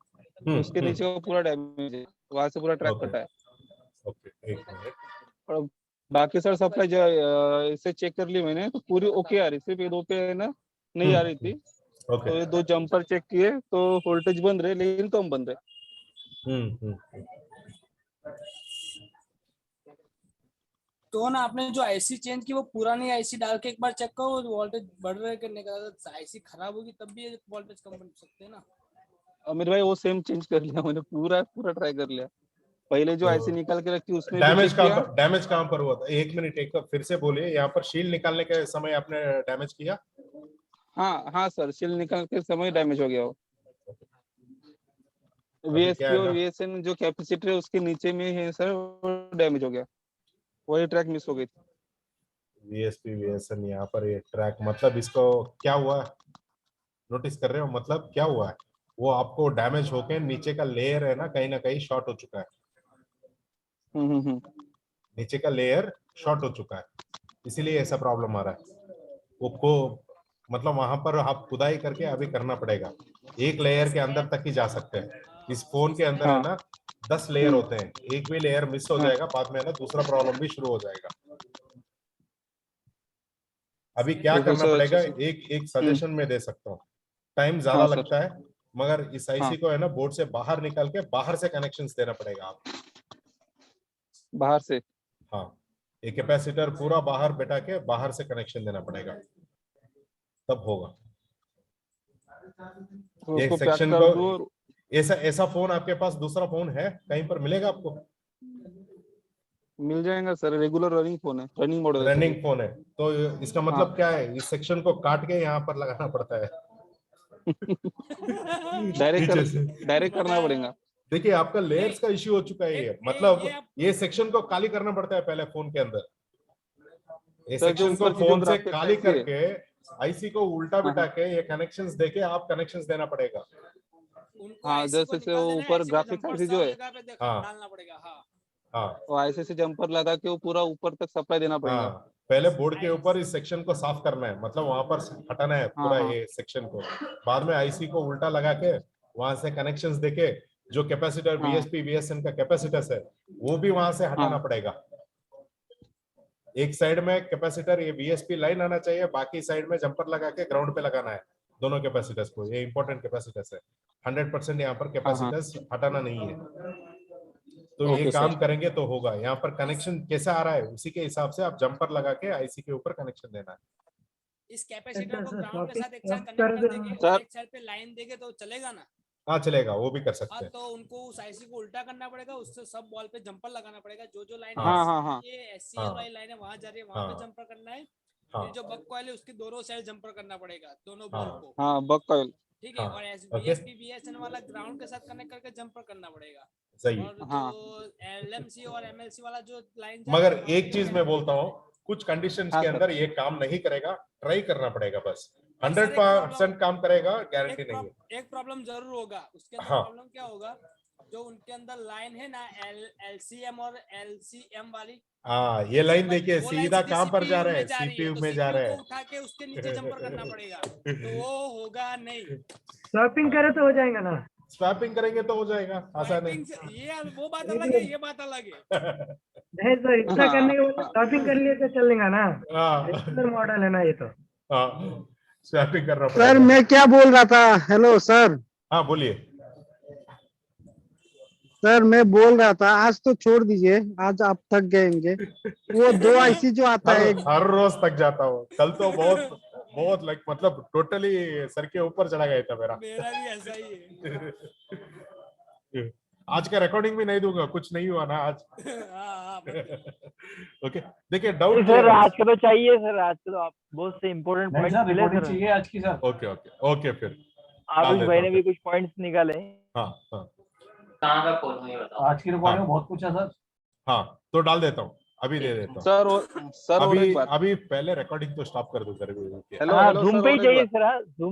उसके नीचे का पूरा डैमेज है, वहां से पूरा ट्रैक कटा है। ओके एक मिनट। और बाकी सर सप्लाई जो इसे चेक कर ली मैंने तो पूरी ओके आ रही, सिर्फ ये दो पे है ना नहीं आ रही थी। तो ये दो जंपर चेक किए तो वोल्टेज बंद रहे, लेकिन कम बंद रहे। तो ना आपने जो आईसी चेंज की वो पुरानी आईसी डाल के एक बार चेक करो, वोल्टेज बढ़ रहे करने का, आईसी खराब होगी तब भी वोल्टेज कम बन सकते हैं ना। अमीर भाई वो सेम चेंज कर लिया मैंने, पूरा ट्राई कर लिया। पहले जो आईसी निकाल के रखी उसमें डैमेज कहाँ पर हुआ था? एक मिनट एक फिर से बोलिए। यहाँ पर शील्ड निकालने के समय आपने डैमेज किया? हाँ सर शील्ड निकाल के समय डैमेज हो गया वो। VSP और VSN जो कैपेसिटर है उसके नीचे में है सर, वो डैमेज हो गया, वही ट्रैक मिस हो गई थी। VSP VSN यहाँ पर ये ट्रैक, मतलब इसको क्या हुआ नोटिस कर रहे हो? मतलब क्या हुआ है वो आपको डैमेज होके नीचे का लेयर है ना कहीं शॉर्ट हो चुका है। नीचे का लेयर शॉर्ट हो चुका है, इसीलिए ऐसा प्रॉब्लम आ रहा है। वो को मतलब वहां पर आप खुदाई करके अभी करना पड़ेगा, एक लेयर के अंदर तक ही जा सकते हैं। इस फोन के अंदर है ना 10 लेयर होते हैं, एक भी लेयर मिस हो जाएगा बाद में है ना दूसरा प्रॉब्लम भी शुरू हो जाएगा। अभी क्या करना पड़ेगा, एक सजेशन में दे सकता हूँ, टाइम ज्यादा लगता है मगर इस आईसी को है ना बोर्ड से बाहर निकाल के बाहर से कनेक्शंस देना पड़ेगा आपको, बाहर से। हाँ एक कैपेसिटर पूरा बाहर बैठा के बाहर से कनेक्शन देना पड़ेगा, तब होगा। एक सेक्शन को ऐसा फोन आपके पास दूसरा फोन है कहीं पर मिलेगा आपको? मिल जाएगा सर, रेगुलर रनिंग फोन है, रनिंग मॉडल रनिंग फोन है। तो इसका मतलब क्या है, इस सेक्शन को काट के यहाँ पर लगाना पड़ता है। डायरेक्ट करना पड़ेगा। देखिए आपका लेयर्स का इश्यू हो चुका है ये, मतलब ये सेक्शन को खाली करना पड़ता है पहले फोन के अंदर। ये सेक्शन को फोन से खाली करके आईसी को उल्टा बिठा के ये कनेक्शंस देके आप कनेक्शंस देना पड़ेगा। हाँ जैसे से वो ऊपर ग्राफिक आईसी जो है डालना पड़ेगा। हाँ वो आईसी से जंपर लगा के वो पूरा ऊपर तक सप्लाई देना पड़ेगा। पहले बोर्ड के ऊपर इस सेक्शन को साफ करना है, मतलब वहां पर हटाना है पूरा ये सेक्शन को, बाद में आईसी को उल्टा लगा के वहां से कनेक्शंस देके जो कैपेसिटर VSP VSN का कैपेसिटर है वो भी वहां से हटाना पड़ेगा। एक साइड में कैपेसिटर ये VSP लाइन आना चाहिए, बाकी साइड में जंपर लगा के ग्राउंड पे लगाना है दोनों कैपेसिटर्स को। ये इंपॉर्टेंट कैपेसिटर्स है, 100% यहाँ पर कैपेसिटर्स हटाना नहीं है। तो ये काम करेंगे तो होगा। यहाँ पर कनेक्शन कैसा आ रहा है उसी के हिसाब से आप जंपर लगा के आईसी के ऊपर कनेक्शन देना है। इस कैपेसिटर को ग्राउंड के साथ एक साथ कनेक्ट कर देंगे, एक साइड पे लाइन देंगे तो चलेगा ना? हाँ चलेगा, वो भी कर सकते हैं। तो उनको उस आईसी को उल्टा करना पड़ेगा, उससे सब वॉल पे जंपर लगाना पड़ेगा। जो लाइन ये SCL वाली लाइन है वहां जा रही है, वहां पे जंपर करना है। फिर जो बक कॉइल है उसके दोनों साइड जंपर करना पड़ेगा, दोनों बॉल को। हाँ बक कॉइल ठीक है। और VSP VSN वाला ग्राउंड के साथ कनेक्ट करके जंपर करना पड़ेगा। सही। और जो LMC और MLC वाला जो लाइन, मगर एक चीज मैं बोलता हूँ, कुछ कंडीशंस के अंदर ये काम नहीं करेगा, ट्राई करना पड़ेगा बस। 100% काम करेगा गारंटी नहीं है। एक प्रॉब्लम जरूर होगा उसके अंदर। प्रॉब्लम क्या होगा, जो उनके अंदर लाइन है ना LCM और LCM वाली, हाँ ये लाइन देखिए सीधा कहाँ पर जा रहा है, CPU में जा रहा है। उठा के उसके नीचे जंपर करना पड़ेगा, तो वो होगा नहीं। स्वैपिंग करे तो हो जाएगा ना? स्वैपिंग करेंगे तो हो जाएगा, आसान है। ये वो बात अलग है, ये बात अलग है। नहीं सर, इतना करने के बाद स्वैपिंग कर लिए तो चलेगा ना? रेगुलर मॉडल है ना ये तो। स्वैपिंग करना पड़ेगा। सर मैं क्या बोल रहा था, हेलो सर। हाँ बोलिए सर। मैं बोल रहा था आज तो छोड़ दीजिए, आज आप थक गएंगे। वो 2 आईसी जो आता है हर रोज थक जाता हूँ, कल तो बहुत लाइक मतलब टोटली सर के ऊपर चला गया था मेरा। मेरा भी ऐसा ही है। आज का रिकॉर्डिंग भी नहीं दूंगा, कुछ नहीं हुआ ना आज। हाँ, ओके देखिए डाउट सर आज का तो चाहिए सर, आज का तो आप बहुत से इम्पोर्टेंट नहीं पॉइंट्स सर, मिले रिकॉर्डिंग सर। चाहिए आज की सर। ओके ओके ओके फिर आरुष भाई ने भी कुछ पॉइंट्स निकाले। हाँ हाँ कहाँ का खोलूं ये बताओ। आज की रिकॉर्डिंग में बहुत कुछ है सर। हाँ तो डाल देता हूँ, अभी दे देता हूँ सर और एक बात। अभी पहले रिकॉर्डिंग तो स्टॉप कर दो सर। हेलो हाँ हेलो जूम सर, पे ही और एक चाहिए बात। सर, हाँ जूम